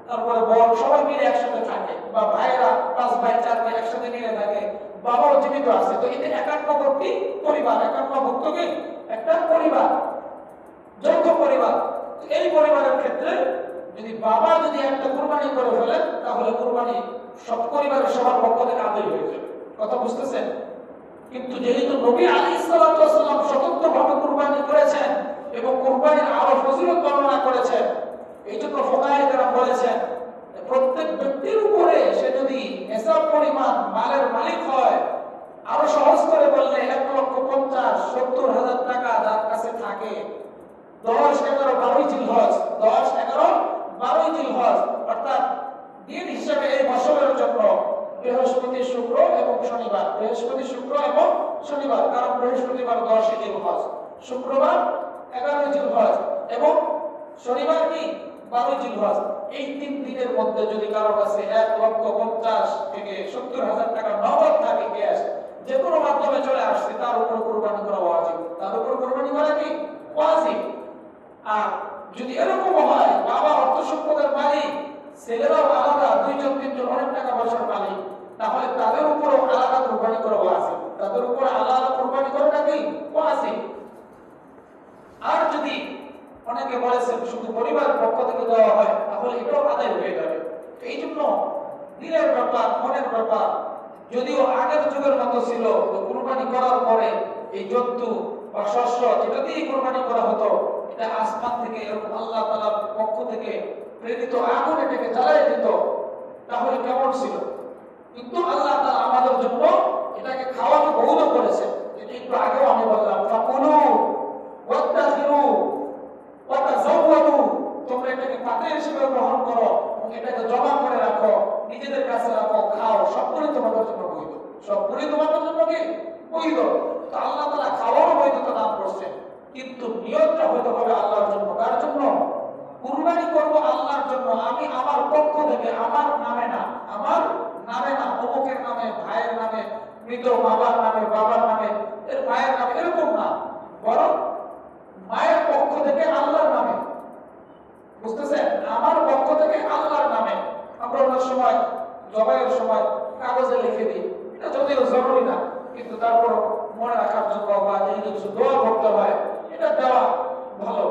তারপরে বোন সবাই মিলে একসাথে থাকে বা ভাইরা 5 ভাই 4 ভাই একসাথে মিলে থাকে বাবাও জীবিত আছে তো এটা একান্নবর্তী পরিবার একান্নভুক্ত কি একটা পরিবার যৌথ পরিবার এই পরিবারের ক্ষেত্রে যদি বাবা যদি একটা কুরবানি করে ফেলেন তাহলে কুরবানি সব পরিবারের সবার পক্ষ থেকে আদায় হয়ে যাবে কথা বুঝতেছেন কিন্তু যেহেতু নবী আলাইহিস সালাতু ওয়াস সালাম স্বতন্ত্রভাবে কুরবানি করেছেন এবং কুরবানির আরো ফজিলত বর্ণনা করেছেন এইজন্য ফুকায়ে কেরাম বলেছেন প্রত্যেক ব্যক্তির উপরে সে যদি নিসাব পরিমাণ মালের মালিক হয়, আরো সহজ করে বললে 1,50,70,000 টাকা যার কাছে থাকে, 10, 11, 12 জিলহজ, 10, 11, 12 জিলহজ অর্থাৎ দিন হিসেবে এই বছরের জন্য বৃহস্পতি, শুক্র এবং শনিবার, বৃহস্পতি, শুক্র এবং শনিবার, কারণ বৃহস্পতিবার 10 জিলহজ, শুক্রবার 11 জিলহজ এবং শনিবার কি 12 জিলহজ। এই 3 দিনের মধ্যে যদি কারো কাছে 1,50,000 থেকে 70,000 টাকা নগদ থাকে, ক্যাশ যে কোনো মাধ্যমে চলে আসছে, তার উপর কুরবানি করা ওয়াজিব, তার উপর কুরবানি করা কি ওয়াজিব। আর যদি এরকম হয় বাবা অর্থ সম্পদের মালিক, ছেলেরাও আলাদা 2-3 অনেক টাকা পয়সার মালিক, তাহলে তাদের উপর আলাদা কুরবানি করা ওয়াজিব, তাদের উপর আলাদা কুরবানি করাটা কি ওয়াজিব। আর যদি অনেকে বলেছেন শুধু পরিবারের পক্ষ থেকে দেওয়া হয়, তাহলে এটাও আদায় হয়ে যাবে। এই জন্য দিনের ব্যাপার, মনের ব্যাপার, যদিও আগের যুগের মতো ছিল কুরবানি করার পরে এই জন্তু বা শস্য যেটা দিয়ে কুরবানি করা হতো, এটা আসমান থেকে এরকম আল্লাহ তাআলার পক্ষ থেকে প্রেরিত আগুন এটাকে জ্বালিয়ে দিত, তাহলে কেমন ছিল। কিন্তু আল্লাহ তাআলা আমাদের জন্য এটাকে খাওয়াকে বৈধ করেছেন। যেটা একটু আগেও আমি বললাম, ফাকুলু ওয়াত্তাখিরু ওয়াতাযাওয়াদু, তোমরা এটাকে পাতে হিসেবে গ্রহণ করো এবং এটাকে জমা করে রাখো, নিজেদের কাছে রাখো, খাও, সবগুলোই তোমাদের জন্য বৈধ, সবগুলোই তোমাদের জন্য কি বৈধ। তো আল্লাহ তাআলা খাওয়ারও বৈধতা দান করছেন, কিন্তু নিয়তটা হতে হবে আল্লাহর জন্য। কার জন্য? কুরবানি করব আল্লাহর জন্য, আমি আমার পক্ষ থেকে, আমার নামে না, আমার নামে না, অমুকের নামে, ভাইয়ের নামে, মৃত বাবার নামে, বাবার নামে, এর ভাইয়ের নামে, এরকম না, বরং মায়ের পক্ষ থেকে আল্লাহর নামে, বুঝতেছেন, আমার পক্ষ থেকে আল্লাহর নামে। আমরা অনেক সময় জবাইয়ের সময় কাগজে লিখে দিই, এটা যদিও জরুরি না, কিন্তু তারপর মনে রাখার জন্য বা এই কিছু দোয়া করতে হয়, এটা দেওয়া ভালো।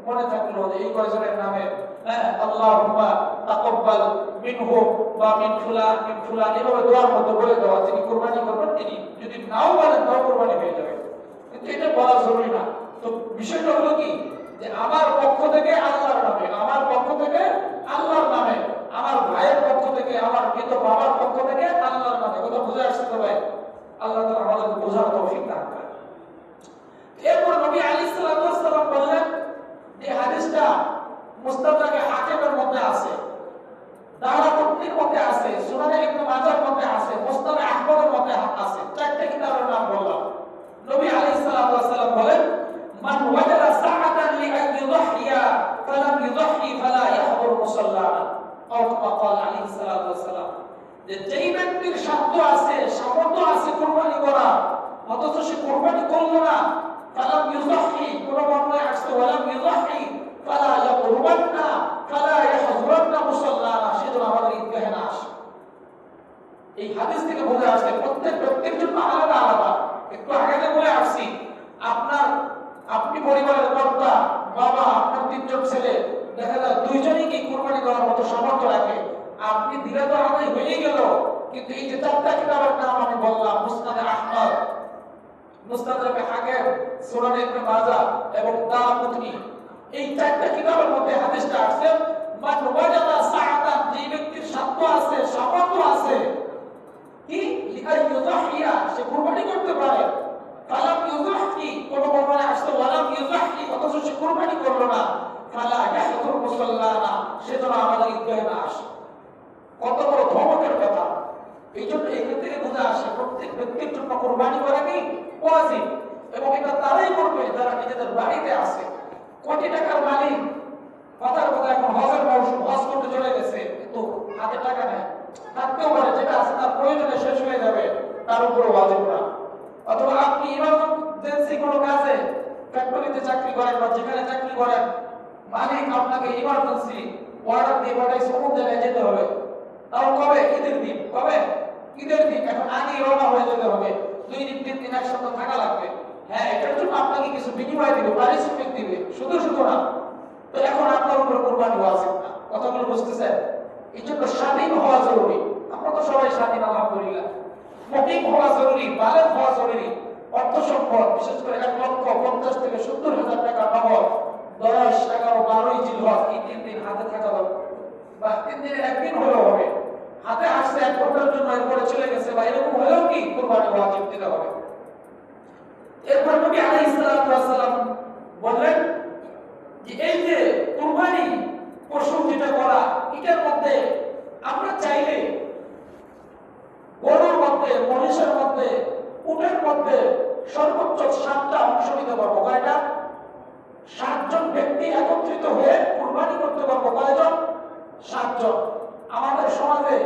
মনে থাকলো যে এই কয়জনের নামে, হ্যাঁ, আল্লাহুম্মা তাকাব্বাল মিনহু বা মিন ফুলান মিন ফুলান, এভাবে দোয়ার মতো বলে দেওয়া, যিনি কুরবানি করবেন তিনি, যদি নাও বলেন তাও কুরবানি হয়ে যাবে, কিন্তু এটা বলা জরুরি না। তো বিষয়টা হলো কি, যে আমার পক্ষ থেকে আল্লাহর নামে, আমার পক্ষ থেকে আল্লাহর নামে, আমার ভাইয়ের পক্ষ থেকে, আমার মৃত বাবার পক্ষ থেকে আল্লাহর নামে। কথা বুঝে আসছে তো ভাই? আল্লাহ তাআলা আমাদেরকে বোঝার তৌফিক দান করেন। এরপর নবী আলাইহিস সালাতু ওয়াস সালাম বললেন, এই হাদিসটা মুস্তাদরাকে হাকিমের মধ্যে আছে, দারাকুতনির মধ্যে আছে, সুনানে ইবনে মাজাহর মধ্যে আছে, মুসনাদ আহমদের মধ্যে আছে, 4টা কিতাবের নাম বললাম। নবী আলাইহিস সালাতু ওয়াস সালাম বলেন, মান ওয়াজাদা সাআতান লিআন ইউযহিয়া ফালাম ইউযহি ফালা ইয়াহবুর মুসাল্লানা, আও কামা ক্বাল আলাইহিস সালাতু ওয়াস সালাম, যে যেই ব্যক্তির সাধ্য আছে, সামর্থ্য আছে কুরবানি করা, অথচ সে কুরবানি করলো না, ফালাম ইউযহি, কোন বর্ণনায় আসছে ওয়ালাম ইউযহি ফালা ইয়াকরুবান্না ফালা ইয়াহজুরান্না মুসাল্লানা, সে যেন আমাদের ঈদগাহে না আসে। এই হাদিস থেকে বোঝা আসছে প্রত্যেক ব্যক্তির জন্য আলাদা আলাদা। একটু আগে যে বলে আসছি, আপনি পরিবারের কর্তা, বাবা, আপনার 3 জন ছেলে, দেখা যায় 2 জনই কি কুরবানি করার মতো সামর্থ্য রাখে, আপনি দিলে তো আদায় হয়ে গেল। কিন্তু এই যে 4টা কিতাবের নাম আমি বললাম, মুসনাদে আহমদ, মুস্তাদরাকে হাকিম, সুনান ইবনে মাজাহ এবং দারাকুতনি, এই 4টা কিতাবের মধ্যে হাদিসটা আছে, মান ওয়াজাদা সাআতান, যে ব্যক্তির সাধ্য আছে, সামর্থ্য আছে, কি লিআন ইউযহিয়া, সে কুরবানি করতে পারে, ফালাম ইউযহি, কোন বর্ণনায় আসছে ওয়ালাম ইউযহি, অথচ সে কুরবানি করলো না, ফালা ইয়াহজুর মুসাল্লানা, সে যেন আমাদের ঈদগাহে না আসে। কত বড় ধমকের কথা! এই জন্য এখান থেকে বোঝা আসে প্রত্যেক ব্যক্তির জন্য কুরবানি করা কি ওয়াজিব, এবং এটা তারাই করবে যারা নিজেদের বাড়িতে আছে। কোটি টাকার মালিক, কথার কথা এখন হজের মৌসুম, হজ করতে চলে গেছে, কিন্তু হাতে টাকা নেই, থাকতেও পারে, যেটা আছে তার প্রয়োজনে শেষ হয়ে যাবে, তার উপর ওয়াজিব না। অথবা আপনি ইমার্জেন্সি কোনো কাজে, ফ্যাক্টরিতে চাকরি করেন বা যেখানে চাকরি করেন, মালিক আপনাকে ইমার্জেন্সি অর্ডার দিয়ে পাঠাইছে অমুক জায়গায় যেতে হবে, তাও কবে? ঈদের দিন। কবে? ঈদের দিন। এখন আগে রওনা হয়ে যেতে হবে, 2 দিন 3 দিন, 1 সপ্তাহ থাকা লাগবে। হ্যাঁ, এটার জন্য আপনাকে কিছু বিনিময় দিবে, পারিশ্রমিক দিবে, শুধু শুধু না। তো এখন আপনার উপর কুরবানি ওয়াজিব না। কথাগুলো বুঝতেছেন? এই জন্য স্বাধীন হওয়া জরুরি। আমরা তো সবাই স্বাধীন, আলহামদুলিল্লাহ। মুকিম হওয়া জরুরি, বালেগ হওয়া জরুরি। অর্থ সম্পদ, বিশেষ করে 1,50,000 থেকে 70,000 টাকা নগদ, 10, 11, 12 জিলহজ, এই 3 দিন হাতে থাকা দরকার, বা 3 দিনের একদিন হলেও হবে। হাতে আসছে 1 ঘন্টার জন্য, এর হবে। এরপর নবী আলাইহিস সালাম বললেন যে এই যে কুরবানি পশু যেটা করা, এটার মধ্যে আমরা চাইলে গরুর মধ্যে, মহিষের মধ্যে, উটের মধ্যে সর্বোচ্চ 7টা অংশ নিতে পারবো। কয়টা? 7 জন ব্যক্তি একত্রিত হয়ে কুরবানি করতে পারবো। কয়জন? 7 জন। আমাদের সমাজে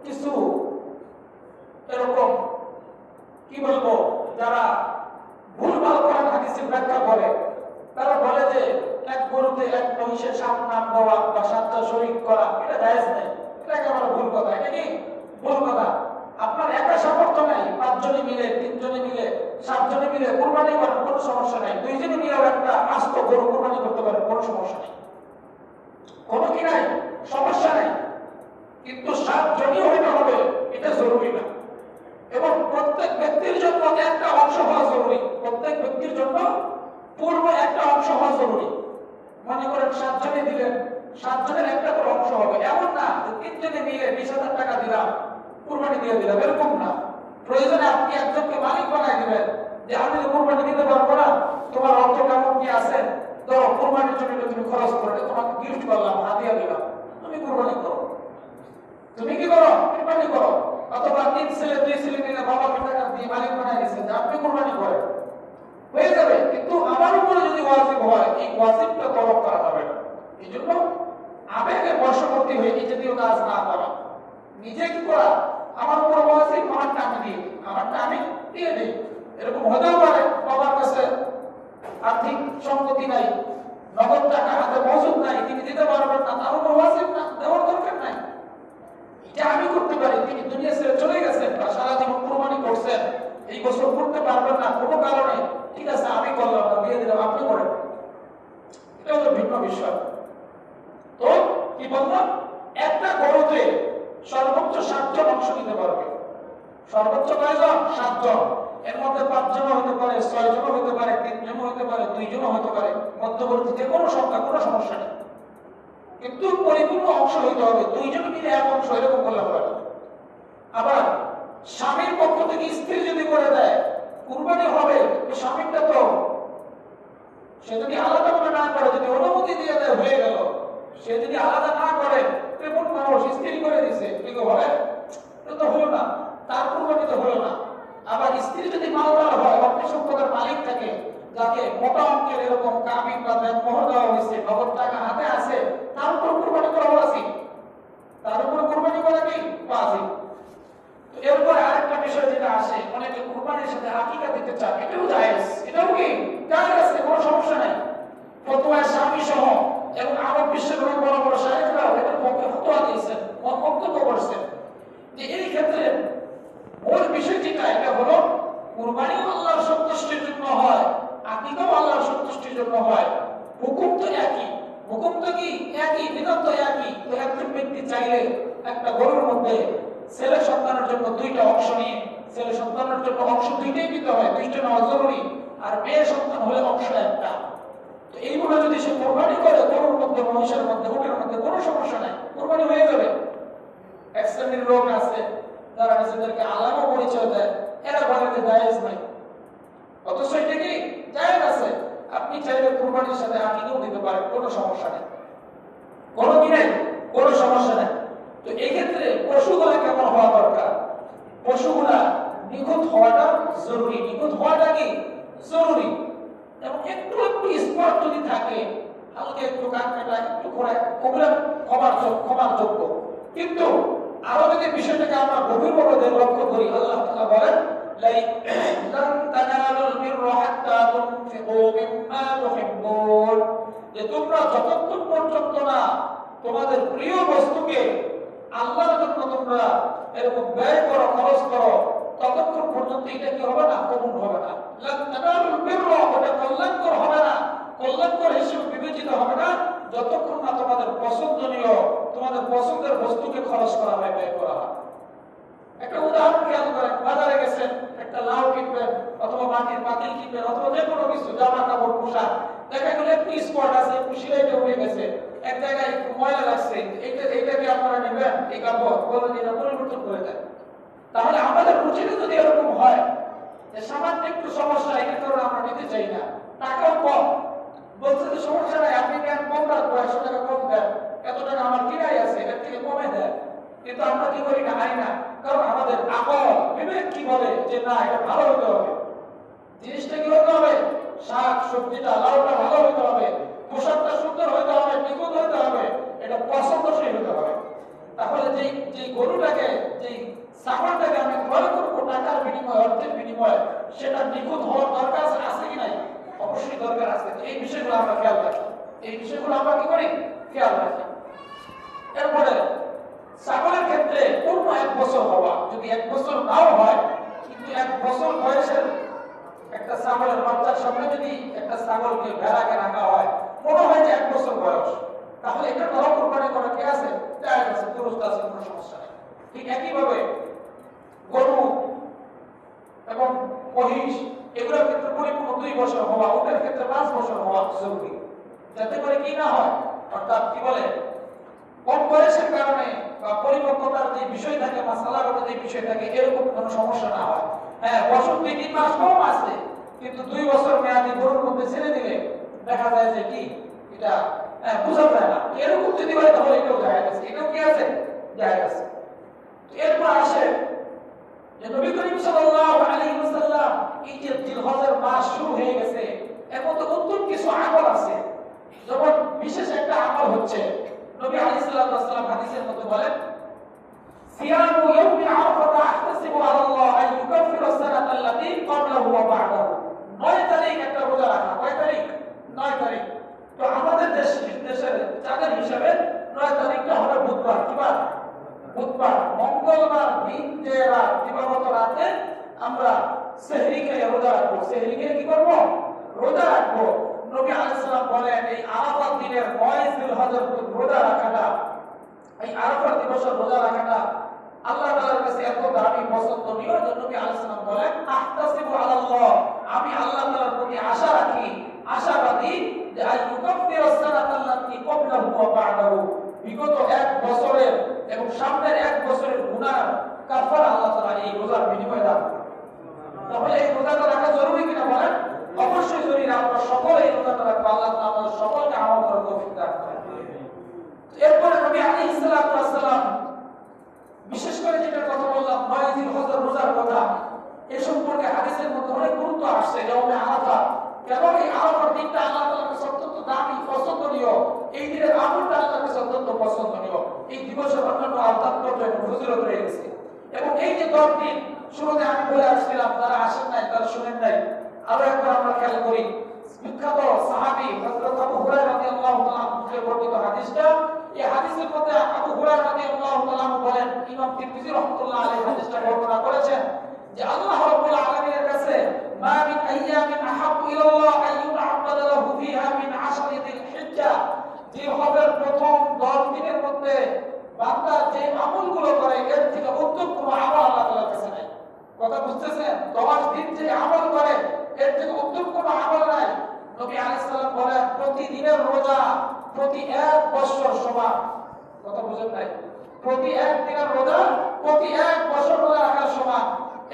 কিছু এরকম কি বলবো, যারা ভুলভাল কোরআন হাদিসের ব্যাখ্যা করে, তারা বলে যে এক গরুতে এক মহিষের 7 নাম দেওয়া বা 7টা শরীক করা এটা জায়েজ নেই। এটা একেবারে ভুল কথা। এটা কি ভুল কথা? আপনার একা সামর্থ্য নাই, 5 জনে মিলে, 3 জনে মিলে, 7 জনে মিলে কুরবানি করেন, কোনো সমস্যা নাই। 2 জনে মিলেও একটা আস্ত গরু কুরবানি করতে পারেন, কোনো সমস্যা নেই, কোনো কি নাই, সমস্যা নাই। কিন্তু 7 জনই হইতে হবে এটা জরুরি না। এবং প্রত্যেক ব্যক্তির জন্য একটা অংশ হওয়া জরুরি। প্রত্যেক ব্যক্তির জন্য পূর্ব একটা অংশ হওয়া জরুরি। মনে করেন 7 জনে দিলেন, 7 জনের একটা করে অংশ হবে। এমন না যে 3 জনে মিলে 20,000 টাকা দিলাম, কুরবানি দিয়ে দিলাম, এরকম না। প্রয়োজনে আপনি একজনকে মালিক বানাই দিবেন যে আমি তো কুরবানি দিতে পারবো না, তোমার অর্থ কেমন কি আছে, ধরো কুরবানির জন্য তুমি খরচ করে, তোমাকে গিফট করলাম, হাদিয়া দিলাম, তুমি কুরবানি করো। তুমি কি করো? কুরবানি করো। অথবা 3 ছেলে 2 ছেলে মিলে বাবাকে টাকা দিয়ে মালিক বানাই দিয়েছেন যে আপনি কুরবানি করেন, হয়ে যাবে। কিন্তু আমার উপরে যদি ওয়াজিব হয়, এই ওয়াজিবটা তলব করা যাবে না। এই জন্য আবেগে বশবর্তী হয়ে এই জাতীয় কাজ না করা। নিজে কি করা, আমার উপর ওয়াজিব, আমারটা আমি দিই, আমারটা আমি দিয়ে দিই। এরকম হতেও পারে বাবার কাছে আর্থিক সম্পত্তি নাই, নগদ টাকা হাতে মজুদ নাই, তিনি দিতে পারবেন না, তার উপর ওয়াজিব না, দেওয়ার দরকার নাই। এটা আমি করতে পারি। তিনি দুনিয়া ছেড়ে চলে গেছেন বা সারা জীবন কুরবানি করছেন, এই বছর করতে পারবেন না কোনো কারণে, ঠিক আছে আমি করলাম না, দিয়ে দিলাম, আপনি করেন, এটা হলো ভিন্ন বিষয়। তো কি বললাম, একটা গরুতে সর্বোচ্চ 7 জন অংশ নিতে পারবে। সর্বোচ্চ কয়জন? 7 জন। এর মধ্যে 5 জন হতে পারে, 6 জন হতে পারে, 3 জন হতে পারে, 2 জন হতে পারে, মধ্যবর্তী যে কোনো সংখ্যা, কোনো সমস্যা নেই। কিন্তু পরিপূর্ণ অংশ হইতে হবে। 2 জন মিলে এক অংশ, এরকম করলে হবে না। আবার স্বামীর পক্ষ থেকে স্ত্রী যদি করে দেয় কুরবানি হবে, স্বামীরটা তো সে যদি আলাদা করে না করে, যদি অনুমতি দিয়ে দেয় হয়ে গেল। সে যদি আলাদা না করে, তেমন মানুষ স্ত্রী করে দিছে, ঠিক হবে, এটা তো হলো না, তার কুরবানি তো হলো না। আবার স্ত্রী যদি মালদার হয়, অর্থ সম্পদের মালিক থাকে, যাকে মোটা অঙ্কের এরকম কাবিন বা মোহর দেওয়া হয়েছে, নগদ টাকা হাতে আছে, তার উপর কুরবানি করা উচিত, তার উপর কুরবানি করা কি ওয়াজিব। তো এরপরে আরেকটা বিষয় যেটা আসে, অনেকে কুরবানির সাথে আকিকা দিতে চায়, এটাও জায়েজ, এটাও কি জায়েজ আছে, কোনো সমস্যা নাই। ফতোয়া স্বামী সহ এবং আরব বিশ্বের বড় বড় শায়েখরাও এটার পক্ষে ফতোয়া দিয়েছেন, মন্তব্য করছেন যে এই ক্ষেত্রে মূল বিষয় যেটা, এটা হলো কুরবানিও আল্লাহর সন্তুষ্টির জন্য হয়, আকিকাও আল্লাহর সন্তুষ্টির জন্য হয়। হুকুম তো একই, হুকুম তো কি একই, বিধান তো একই। তো একজন ব্যক্তি চাইলে একটা গরুর মধ্যে ছেলে সন্তানের জন্য 2টা অংশ নিয়ে, ছেলে সন্তানের জন্য অংশ 2টাই দিতে হয়, 2টা নেওয়া জরুরি, আর মেয়ে সন্তান হলে অংশ একটা। তো এইভাবে যদি সে কুরবানি করে, গরুর মধ্যে, মহিষের মধ্যে, উটের মধ্যে, কোনো সমস্যা নাই, কুরবানি হয়ে যাবে। এক শ্রেণীর লোক আছে যারা নিজেদেরকে আলামা পরিচয় দেয়, এরা বলে যে জায়েজ নাই, অথচ এটা কি জায়েজ আছে। আপনি চাইলে কুরবানির সাথে আকিকাও দিতে পারেন, কোনো সমস্যা নেই, কোনো কি নেই, কোনো সমস্যা নেই। তো এই ক্ষেত্রে পশুগুলা কেমন হওয়া দরকার? পশুগুলা নিখুঁত হওয়াটা জরুরি। নিখুঁত হওয়াটা কি জরুরি। এবং একটু একটু স্পট যদি থাকে, হালকা একটু কান কাটা, একটু ঘোরা, ওগুলা ক্ষমার যোগ্য। কিন্তু আরো যদি বিষয়টাকে আমরা গভীরভাবে লক্ষ্য করি, আল্লাহ তাআলা বলেন লান তানালুল বিররা হাত্তা তুনফিকু মিম্মা তুহিব্বুন, যে তোমরা যতক্ষণ পর্যন্ত না তোমাদের প্রিয় বস্তুকে আল্লাহর জন্য তোমরা এরকম ব্যয় করো, খরচ করো, ততক্ষণ পর্যন্ত এটা কি হবে না, কবুল হবে না। লান তানালুল বিররা, ওটা কল্যাণকর হবে না, কল্যাণকর হিসেবে বিবেচিত হবে না যতক্ষণ না তোমাদের পছন্দনীয়, তোমাদের পছন্দের বস্তুকে খরচ করা হয়, ব্যয় করা হয়। একটা উদাহরণ খেয়াল করেন, বাজারে গেছেন, একটা লাউ কিনবেন অথবা মাটির পাতিল কিনবেন অথবা যে কোনো কিছু, জামা কাপড়, পোশাক, দেখা গেল একটু স্পট আছে, একটু সিলাইটা উঠে গেছে, এক জায়গায় একটু ময়লা লাগছে, এইটা কি আপনারা নেবেন? এই কাপড় বলে দিন, পরিবর্তন করে দেন। তাহলে আমাদের রুচিটা যদি এরকম হয়, যে সামান্য একটু সমস্যা, এটা কারণে আমরা নিতে চাই না, টাকাও কম, বলছে যে সমস্যা নাই, আপনি নেন কম রাখবো, 100 টাকা কম দেন, এত টাকা আমার কিনাই আছে, এর থেকে কমে দেন। কিন্তু আমরা কি করি না, আই না, কারণ আমাদের আকল বিবেক কি বলে যে না, এটা ভালো হতে হবে, জিনিসটা কি হতে হবে, শাক সবজিটা লাউটা ভালো হতে হবে, পোশাকটা সুন্দর হতে হবে, নিখুঁত হতে হবে, এটা পছন্দসই হতে হবে। তাহলে যেই যেই গরুটাকে, যেই ছাগলটাকে আমি ক্রয় করবো টাকার বিনিময়ে, অর্থের বিনিময়ে, সেটা নিখুঁত হওয়ার দরকার আছে কি নাই? অবশ্যই দরকার আছে। এই বিষয়গুলো আমরা খেয়াল রাখি, এই বিষয়গুলো আমরা কি করি, খেয়াল রাখি। এরপরে ছাগলের ক্ষেত্রে পূর্ণ 1 বছর হওয়া, যদি 1 বছর নাও হয়, কিন্তু 1 বছর বয়সের একটা ছাগলের বাচ্চার সামনে যদি একটা ছাগলকে ভেড়াকে রাখা হয়, মনে হয় যে 1 বছর বয়স, তাহলে এটা ধরো কোরবানি করা কি আছে, জায়েজ আছে, দুরুস্ত আছে, কোনো সমস্যা নেই। ঠিক একইভাবে গরু এবং মহিষ এগুলোর ক্ষেত্রে পরিপূর্ণ 2 বছর হওয়া, ওদের ক্ষেত্রে 5 বছর হওয়া জরুরি, যাতে করে কি না হয়, অর্থাৎ কি বলে, কম বয়সের কারণে বা পরিপক্কতার যে বিষয় থাকে, মাসালাগত যে বিষয় থাকে, এরকম কোনো সমস্যা না হয়। হ্যাঁ, বছর 2-3 মাস কম আছে, কিন্তু 2 বছর মেয়াদি গরুর মধ্যে ছেড়ে দিলে দেখা যায় যে কি এটা বোঝা যায় না, এরকম যদি হয় তাহলে এটাও জায়েজ আছে, এটাও কি আছে, জায়েজ আছে। এরপর আসে যে নবী করিম সাল্লাল্লাহু আলাইহি ওয়াসাল্লাম, এই যে জিলহজের মাস শুরু হয়ে গেছে, এর মধ্যে উত্তম কিছু আমল আছে, যেমন বিশেষ একটা আমল হচ্ছে নবী আলাইহিস সালাম হাদিসের মধ্যে বলেন, সিয়ামু ইয়াউমি আরাফা আহতাসিবু আলাল্লাহ আন ইউকাফিরা সানাতা আল্লাতী ক্বাবলাহু ওয়া বা'দাহু। 9 তারিখ একটা রোজা রাখা, কয় তারিখ? 9 তারিখ। তো আমাদের দেশের চাঁদের হিসাবে 9 তারিখটা হবে বুধবার, কি বার? বুধবার। মঙ্গলবার দিন যে রাত, দিবাগত রাতে আমরা সেহরি খেয়ে রোজা রাখবো। সেহরি খেয়ে কি করব? রোজা রাখবো। নবী আলাইহিস সালাম বলেন, এই আরাফাত দিনের 9 জিলহজের রোজা রাখাটা, এই আরাফাত দিবসের রোজা রাখাটা আল্লাহ তাআলার কাছে এত দামি, পছন্দনীয় যে নবী আলাইহিস সালাম বলেন, আহতাসিবু আলাল্লাহ, আমি আল্লাহ তাআলার প্রতি আশা রাখি, আশাবাদী যে আইয়ুকাফিরা সানাতাল্লাতী ক্বাবলাহু ওয়া বা'দাহু, বিগত 1 বছরের এবং সামনের 1 বছরের গুনাহ কাফারা আল্লাহ তাআলা এই রোজার বিনিময়ে দান করেন। তাহলে এই রোজাটা রাখা জরুরি কিনা বলেন? অবশ্যই জরুরি। আমরা সকলে এই রোজাটা রাখবো, আল্লাহ তাআলা আমাদের সকলকে আমল করার তৌফিক দান করেন। এরপরে নবী আলাইহিস সালাম বিশেষ করে যেটা কথা বললাম, 9 জিলহজের রোজার কথা, এই সম্পর্কে হাদিসের মধ্যে অনেক গুরুত্ব আসছে। ইয়াউমে আরাফা, কেন এই আরাফার দিনটা আল্লাহ তাআলার কাছে অত্যন্ত দামি, পছন্দনীয়, এই দিনের আমলটা আল্লাহর কাছে অত্যন্ত পছন্দনীয়, এই দিবসের অন্যান্য তাৎপর্য এবং ফজিলত রয়েছে। এবং এই যে 10 দিন, শুরুতে আমি বলে আসছিলাম, তারা আসেন নাই, তারা শুনেন নাই, আরো একবার আমরা খেয়াল করি। বিখ্যাত সাহাবী হযরত আবু হুরায়রা রাদিয়াল্লাহু তাআলা থেকে বর্ণিত হাদিসটা, এই হাদিসের মধ্যে আবু হুরায়রা রাদিয়াল্লাহু তাআলা বলেন, ইমাম তিরমিজি রাহমাতুল্লাহ আলাইহি হাদিসটা বর্ণনা করেছেন যে আল্লাহ রাব্বুল আলামিনের কাছে মা মিন আইয়ামিন আহাব্বু ইলাল্লাহ আন ইউতাআব্বাদা লাহু ফিহা মিন আশরি যিল হিজ্জা, জিলহজের প্রথম 10 দিনের মধ্যে বান্দা যে আমলগুলো করে, এর থেকে উত্তম কোনো আমল আল্লাহ তাআলার কাছে নাই। কথা বুঝতেছেন? 10 দিন যে আমল করে, এর থেকে উত্তম কোনো আমল নাই। নবী আলাইহিস সালাম বলেন, প্রতিদিনের রোজা প্রতি 1 বছর সমান। কথা বুঝেন নাই? প্রতি 1 দিনের রোজা প্রতি 1 বছর রোজা রাখার সমান।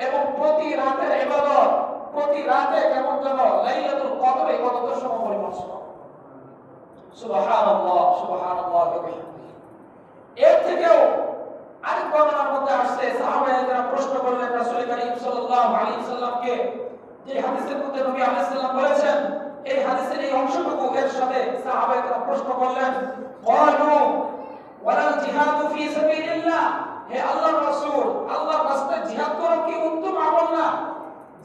এবং প্রতি রাতের ইবাদত, প্রতি রাতে কেমন যেন লাইলাতুল কদর ইবাদতের সমপরিমাণ সমান। সুবহানাল্লাহ, সুবহানাল্লাহ ওয়া বিহামদিহি। এর থেকেও আরেক বর্ণনার মধ্যে আসছে, সাহাবায়ে কেরাম প্রশ্ন করলেন রাসূল করিম সাল্লাল্লাহু আলাইহি ওয়াসাল্লামকে, যে হাদিসের মধ্যে নবী আলাইহিস সালাম বলেছেন, এই হাদিসের এই অংশটুকু, এর সাথে সাহাবায়ে কেরাম প্রশ্ন করলেন, ক্বালু ওয়ালাল জিহাদু ফি সাবিলিল্লাহ, হে আল্লাহর রাসূল, আল্লাহর রাস্তায় জিহাদ করা কি উত্তম আমল না?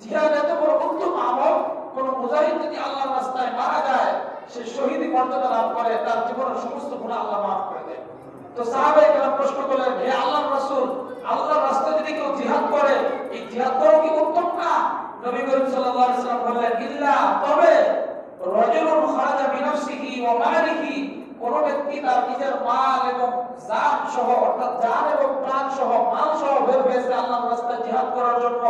জিহাদ এত বড় উত্তম আমল, কোন মুজাহিদ যদি আল্লাহর রাস্তায় মারা যায়, সে শহীদ মর্যাদা লাভ করে, তার জীবনের সমস্ত গুনাহ আল্লাহ মাফ করে দেন। তো সাহাবায়ে কেরাম প্রশ্ন করলেন, হে আল্লাহর রাসূল, আল্লাহর রাস্তায় যদি কেউ জিহাদ করে, এই জিহাদ করা কি উত্তম না? নবী করিম সাল্লাল্লাহু আলাইহি ওয়াসাল্লাম বললেন, ইল্লা, তবে রাজুলুন খারাজা বিনাফসিহি ওয়া মালিহি, কোন ব্যক্তি তার নিজের মাল এবং জান সহ, অর্থাৎ জান এবং প্রাণ সহ, মাল সহ বের হয়েছে আল্লাহর রাস্তায় জিহাদ করার জন্য,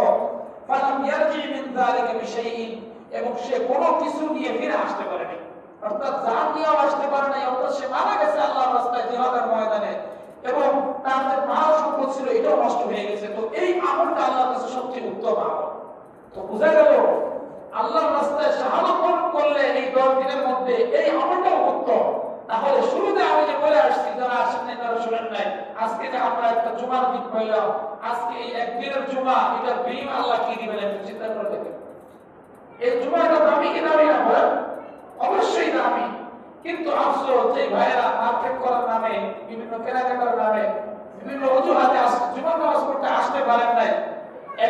ফালাম ইয়ারজি মিন যালিকা বিশাইইন, এবং সে কোনো কিছু নিয়ে ফিরে আসতে পারেনি, অর্থাৎ জান নিয়েও আসতে পারে নাই, অর্থাৎ সে মারা গেছে আল্লাহর রাস্তায় জিহাদের ময়দানে, এবং তার যে মাল সম্পদ ছিল এটাও নষ্ট হয়ে গেছে। তো এই আমলটা আল্লাহর কাছে সবচেয়ে উত্তম আমল। তো বোঝা গেল আল্লাহর রাস্তায় শাহাদাত বরণ করলে এই 10 দিনের মধ্যে এই আমলটাও উত্তম। তাহলে শুরুতে আমি যে বলে আসছি, যারা আসেন নাই তারা শুনেন নাই, আজকে যে আমরা একটা জুমার দিন পাইলাম, আজকে এই একদিনের জুমা, এটা বিনিময় আল্লাহ কি দিবেন একটু চিন্তা করে দেখেন। এই জুমাটা দামি কি দামি না বলেন? অবশ্যই দামি। কিন্তু আফসোস যে ভাইয়েরা মার্কেট করার নামে, বিভিন্ন কেনাকাটার নামে, বিভিন্ন অজুহাতে জুমার নামাজ পড়তে আসতে পারেন নাই,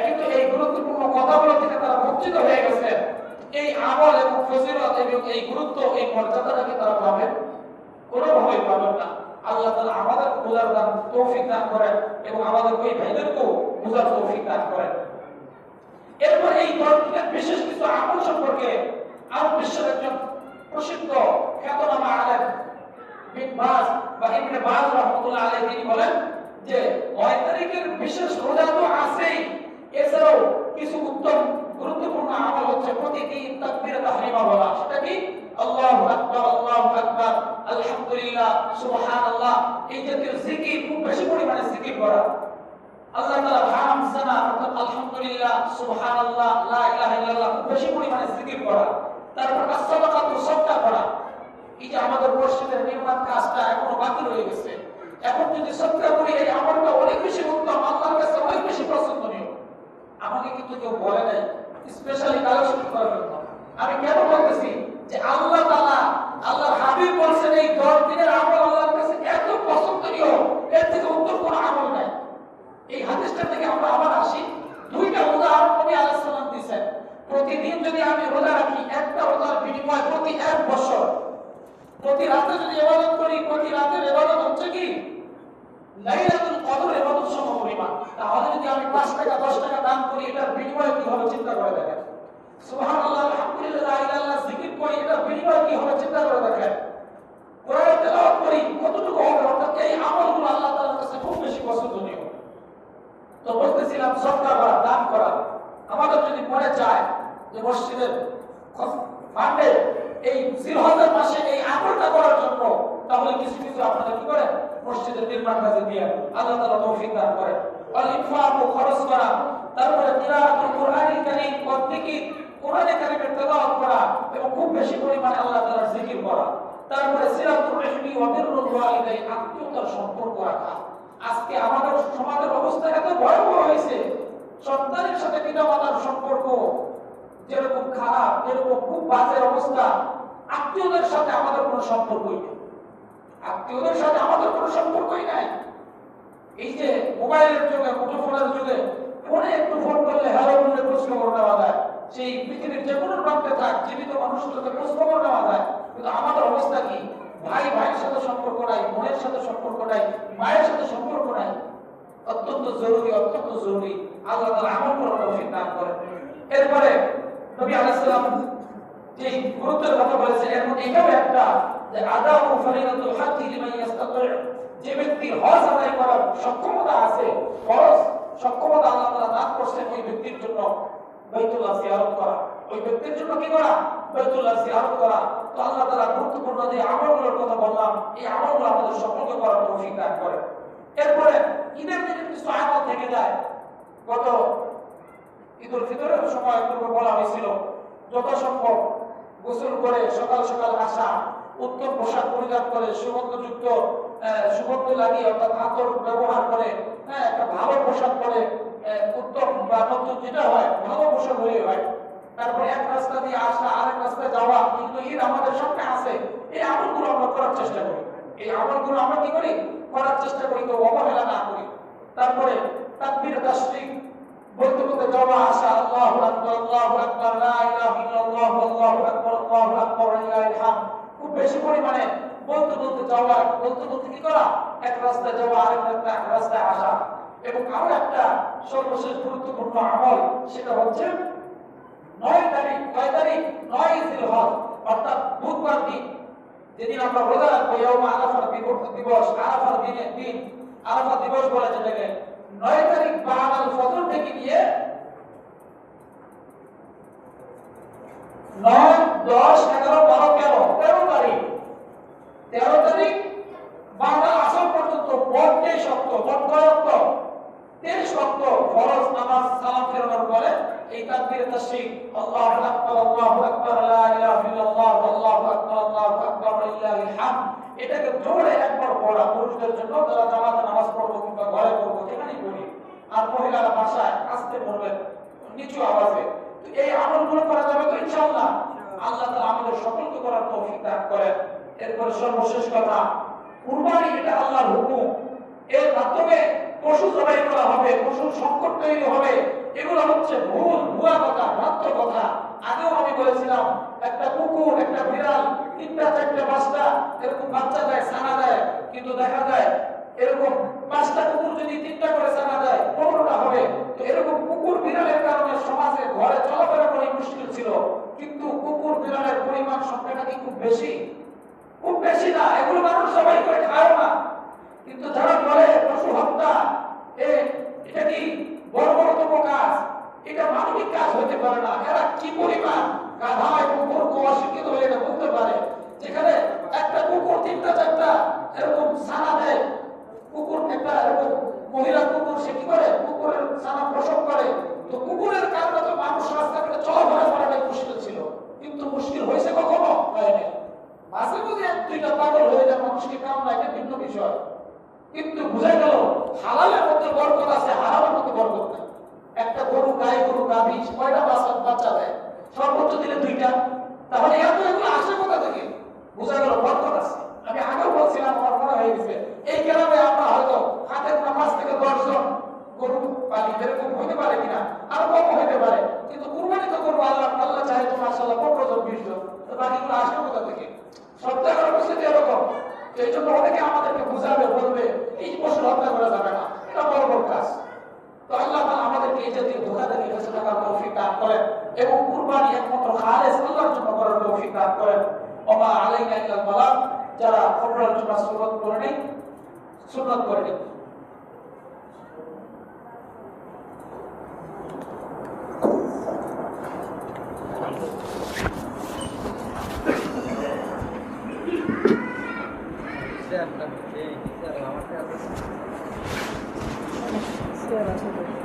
কিন্তু এই গুরুত্বপূর্ণ কথাগুলো থেকে তারা বঞ্চিত হয়ে গেছে। এই আমল এবং ফজিলত এবং এই গুরুত্ব, এই মর্যাদাটাকে তারা পাবেন? কোনোভাবেই পাবেন না। আল্লাহ তাআলা আমাদের বোঝার দান তৌফিক দান করেন এবং আমাদের ওই ভাইদেরকেও বোঝার তৌফিক দান করেন। এরপর এই 10 দিনের বিশেষ কিছু আমল সম্পর্কে আরব বিশ্বের একজন প্রসিদ্ধ খ্যাতনামা আলেম বিন বাজ বা ইবনে বাজ রাহমাতুল্লাহ আলাইহি তিনি বলেন যে 9 তারিখের বিশেষ রোজা তো আছেই, এছাড়াও কিছু উত্তম গুরুত্বপূর্ণ আমল হচ্ছে প্রতিদিন তাকবীরে তাহরিমা বলা। সেটা কি? আল্লাহু আকবার, আল্লাহু আকবার, আলহামদুলিল্লাহ, সুবহানাল্লাহ, এই জাতীয় জিকির খুব বেশি পরিমাণে জিকির করা। আল্লাহ তাআলা হাম সানা অর্থাৎ আলহামদুলিল্লাহ, সুবহানাল্লাহ, লা ইলাহা ইল্লাল্লাহ খুব বেশি পরিমাণে জিকির করা। তারপর as-সাদাকাতু সাদকা করা। এই যে আমাদের মসজিদের নির্মাণ কাজটা এখনো বাকি রয়ে গেছে, এখন যদি সদকা করি এই আমলটা অনেক বেশি উত্তম, আল্লাহর কাছে অনেক বেশি পছন্দনীয়। আমাকে কিন্তু কেউ বলে নাই স্পেশালি কালেকশন করার জন্য। আমি কেন বলতেছি যে আল্লাহ তাআলা, আল্লাহর হাবিব বলেছেন এই 10 দিনের আমল আল্লাহর কাছে এত পছন্দনীয়, এর থেকে উত্তম কোনো আমল নাই। এই হাদিসটা থেকে আমরা আবার আসি। দুইটা উদাহরণ নবী আলাইহিস সালাম দিয়েছেন। প্রতিদিন যদি আমি রোজা রাখি, একটা রোজার বিনিময়ে প্রতি 1 বছর, প্রতি রাতে যদি ইবাদত করি, প্রতি রাতের ইবাদত হচ্ছে কি লাইলাতুল কদর ইবাদত সমপরিমাণ। তাহলে যদি আমি 5 টাকা 10 টাকা দান করি, এটার বিনিময়ে কি হবে চিন্তা করে দেখেন। সুবহানাল্লাহ, আলহামদুলিল্লাহ, লা ইলাহা ইল্লাল্লাহ জিকির করি, এটার বিনিময়ে কি হবে চিন্তা করে দেখেন। কোরআন তেলাওয়াত করি, কতটুকু হবে? অর্থাৎ এই আমলগুলো আল্লাহ তাআলার কাছে খুব বেশি পছন্দনীয়। তো বলতেছিলাম সদকা করা, দান করা। আমাদের যদি মনে চায় যে মসজিদের ফান্ডে এই জিলহজের মাসে এই আমলটা করার জন্য, তাহলে কিছু কিছু আপনারা কি করেন? মসজিদের নির্মাণ কাজে দিয়ে আল্লাহ তাআলা তৌফিক দান করেন। ওয়াল ইনফাকু খরচ করা, তারপরে কিরাআতুল কুরআনিল কারীম, প্রত্যেকই কোরআনে কারীমের তেলাওয়াত করা এবং খুব বেশি পরিমাণে আল্লাহ তাআলার জিকির করা। তারপরে সিরাতুর রাহমি ওয়া বিররুল ওয়ালিদাইন, আত্মীয়তার সম্পর্ক রাখা। আজকে আমাদের সমাজের অবস্থা এত ভয়াবহ হয়েছে, সন্তানের সাথে পিতামাতার সম্পর্ক যেরকম খারাপ, এরকম খুব বাজে অবস্থা। আত্মীয়দের সাথে আমাদের কোনো সম্পর্কই নেই, আত্মীয়দের সাথে আমাদের কোনো সম্পর্কই নাই। এই যে মোবাইলের যুগে, মুঠোফোনের যুগে, ফোনে একটু ফোন করলে হ্যালো বলে খোঁজ খবর নেওয়া যায়। সেই পৃথিবীর যে কোনো প্রান্তে থাক, জীবিত মানুষের সাথে খোঁজ খবর নেওয়া যায়। কিন্তু আমাদের অবস্থা কি? ভাই ভাইয়ের সাথে সম্পর্ক নাই, বোনের সাথে সম্পর্ক নাই, মায়ের সাথে সম্পর্ক নাই। অত্যন্ত জরুরি, অত্যন্ত জরুরি। আল্লাহ তাআলা আমল করার তৌফিক দান করেন। এরপরে নবী আলাইহিস সালাম যে গুরুত্বের কথা বলেছেন, এর মধ্যে এটাও একটা যে আদাউ ফরিদাতুল হজ্জ লিমান ইস্তাতি', যে ব্যক্তির হজ আদায় করার সক্ষমতা আছে, ফরজ সক্ষমতা আল্লাহ তাআলা দান করেছেন, ওই ব্যক্তির জন্য বাইতুল্লাহ জিয়ারত করা, ওই ব্যক্তির জন্য কি করা? বাইতুল্লাহ জিয়ারত করা। তো আল্লাহ তাআলা গুরুত্বপূর্ণ যে আমলগুলোর কথা বললাম, এই আমলগুলো আমাদের সকলকে করার তৌফিক দান করেন। এরপরে ঈদের দিনে কিছু আমল থেকে যায়। গত ঈদুল ফিতরের সময় পূর্বে বলা হয়েছিল যথাসম্ভব গোসল করে সকাল সকাল আসা, উত্তম পোশাক পরিধান করে, সুগন্ধ লাগিয়ে অর্থাৎ আতর ব্যবহার করে, একটা ভালো পোশাক পরে, উত্তম বা নতুন যেটা হয় ভালো পোশাক হয়ে হয়। তারপরে এক রাস্তা দিয়ে আসা, আরেক রাস্তায় যাওয়া, কিন্তু ঈদ আমাদের সামনে আছে। এই আমলগুলো আমরা করার চেষ্টা করি, এই আমলগুলো আমরা কি করি? করার চেষ্টা করি, তো অবহেলা না করি। তারপরে তাকবীর তাশরিক বলতে বলতে যাওয়া আসা, আল্লাহু আকবার, আল্লাহু আকবার, লা ইলাহা ইল্লাল্লাহ, আল্লাহু আকবার, আল্লাহু আকবার, লিল্লাহিল হামদ খুব বেশি পরিমাণে বলতে বলতে যাওয়া, বলতে বলতে কি করা? এক রাস্তায় যাওয়া, আরেক রাস্তায় আসা। এবং আরো একটা সর্বশেষ গুরুত্বপূর্ণ আমল, সেটা হচ্ছে 9 তারিখ 9 জিলহজ অর্থাৎ বুধবার দিন, যেদিন আমরা রোজা রাখবো, ইয়াউমা আরাফার দিবস, আরাফার দিন, আরাফা দিবস বলে যেটাকে, 9 তারিখ বাদাল ফজর থেকে নিয়ে 9, 10, 11, 12, 13 তারিখ, 13 তারিখ বাদাল আসর পর্যন্ত বড়টাই শক্ত, বড় 23 ওয়াক্ত ফরজ নামাজ সালাম ফেরানোর পরে এই তাকবীরে তাশরিক আল্লাহু আকবার লা ইলাহা ইল্লাল্লাহ আল্লাহু আকবার লিল্লাহিল হামদ, এটাকে জোরে একবার পড়া পুরুষদের জন্য যারা জামাতে নামাজ পড়বো কিংবা ঘরে পড়বো যেখানেই পড়ি, আর মহিলারা বাসায় আস্তে পড়বেন নিচু আওয়াজে। তো এই আমলগুলো করা যাবে তো ইনশাআল্লাহ। আল্লাহ তাআলা আমাদের সকলকে করার তৌফিক দান করেন। এরপর সর্বশেষ কথা, কুরবানি এটা আল্লাহর হুকুম, এর মাধ্যমে পশু জবাই করা হবে, পশুর সংকট তৈরি হবে, এগুলো হচ্ছে ভুল ভুয়া কথা, ভ্রান্ত কথা। আগেও আমি বলেছিলাম একটা কুকুর একটা বিড়াল 3টা 4টা 5টা এরকম বাচ্চা দেয়, ছানা দেয়, কিন্তু দেখা যায় এরকম 5টা কুকুর যদি 3টা করে ছানা দেয় 15টা হবে। তো এরকম কুকুর বিড়ালের কারণে সমাজে ঘরে চলাফেরা করা মুশকিল ছিল, কিন্তু কুকুর বিড়ালের পরিমাণ সংখ্যাটা কি খুব বেশি? খুব বেশি না, এগুলো মানুষ সবাই করে খায় না। কিন্তু যারা বলে পশু হত্যা এটা কি বর্বরতম কাজ, এটা মানবিক কাজ হতে পারে না। এরা কি পরিমাণ গাধা এবং মূর্খ অশিক্ষিত হয়ে এটা বলতে পারে, যেখানে একটা কুকুর 3টা 4টা এরকম ছানা দেয়, কুকুর একটা এরকম মহিলা কুকুর সে কি করে কুকুরের ছানা প্রসব করে। তো কুকুরের কারণে তো মানুষ রাস্তাঘাটে চলাফেরা করাটাই মুশকিল ছিল, কিন্তু মুশকিল হয়েছে কখনো হয়নি। মাঝে মাঝে 1-2টা পাগল হয়ে যায়, মানুষকে কামড়ায়, এটা ভিন্ন বিষয়। কিন্তু বুঝা গেল হালালের মধ্যে বরকত আছে, হারামের মধ্যে বরকত নাই। একটা গরু গাই গরু গাভী কয়টা বাচ্চা দেয়? সর্বোচ্চ দিলে 2টা। তাহলে এগুলো আসে কোথা থেকে? বুঝা গেল বরকত আছে। আমি আগেও বলছিলাম, আমার মনে হয়ে গেছে এই গ্রামে আমরা হয়তো হাতের 5 থেকে 10 জন গরু পালি, এরকম হতে পারে কিনা, আরো কম হতে পারে, কিন্তু কুরবানি তো করবো আল্লাহ আল্লাহ চাহে তো মাশাআল্লাহ 15 জন 20 জন। তো বাকিগুলো আসবে কোথা থেকে? সব জায়গার অবস্থা এরকম। এই জন্য অনেকে আমাদেরকে বুঝাবে, বলবে এই পশু হত্যা করা যাবে না, এটা বড় বড় কাজ। তো আল্লাহ তাআলা আমাদেরকে এই জাতীয় ধোঁকা থেকে বেঁচে থাকার তৌফিক দান করেন এবং কুরবানি একমাত্র খালেস আল্লাহর জন্য করার তৌফিক দান করেন। ওমা আলাইনা ইল্লাল বালাগ, যারা ফরজ জুমা সুন্নাত করে নেই সুন্নাত করে নেই। Será?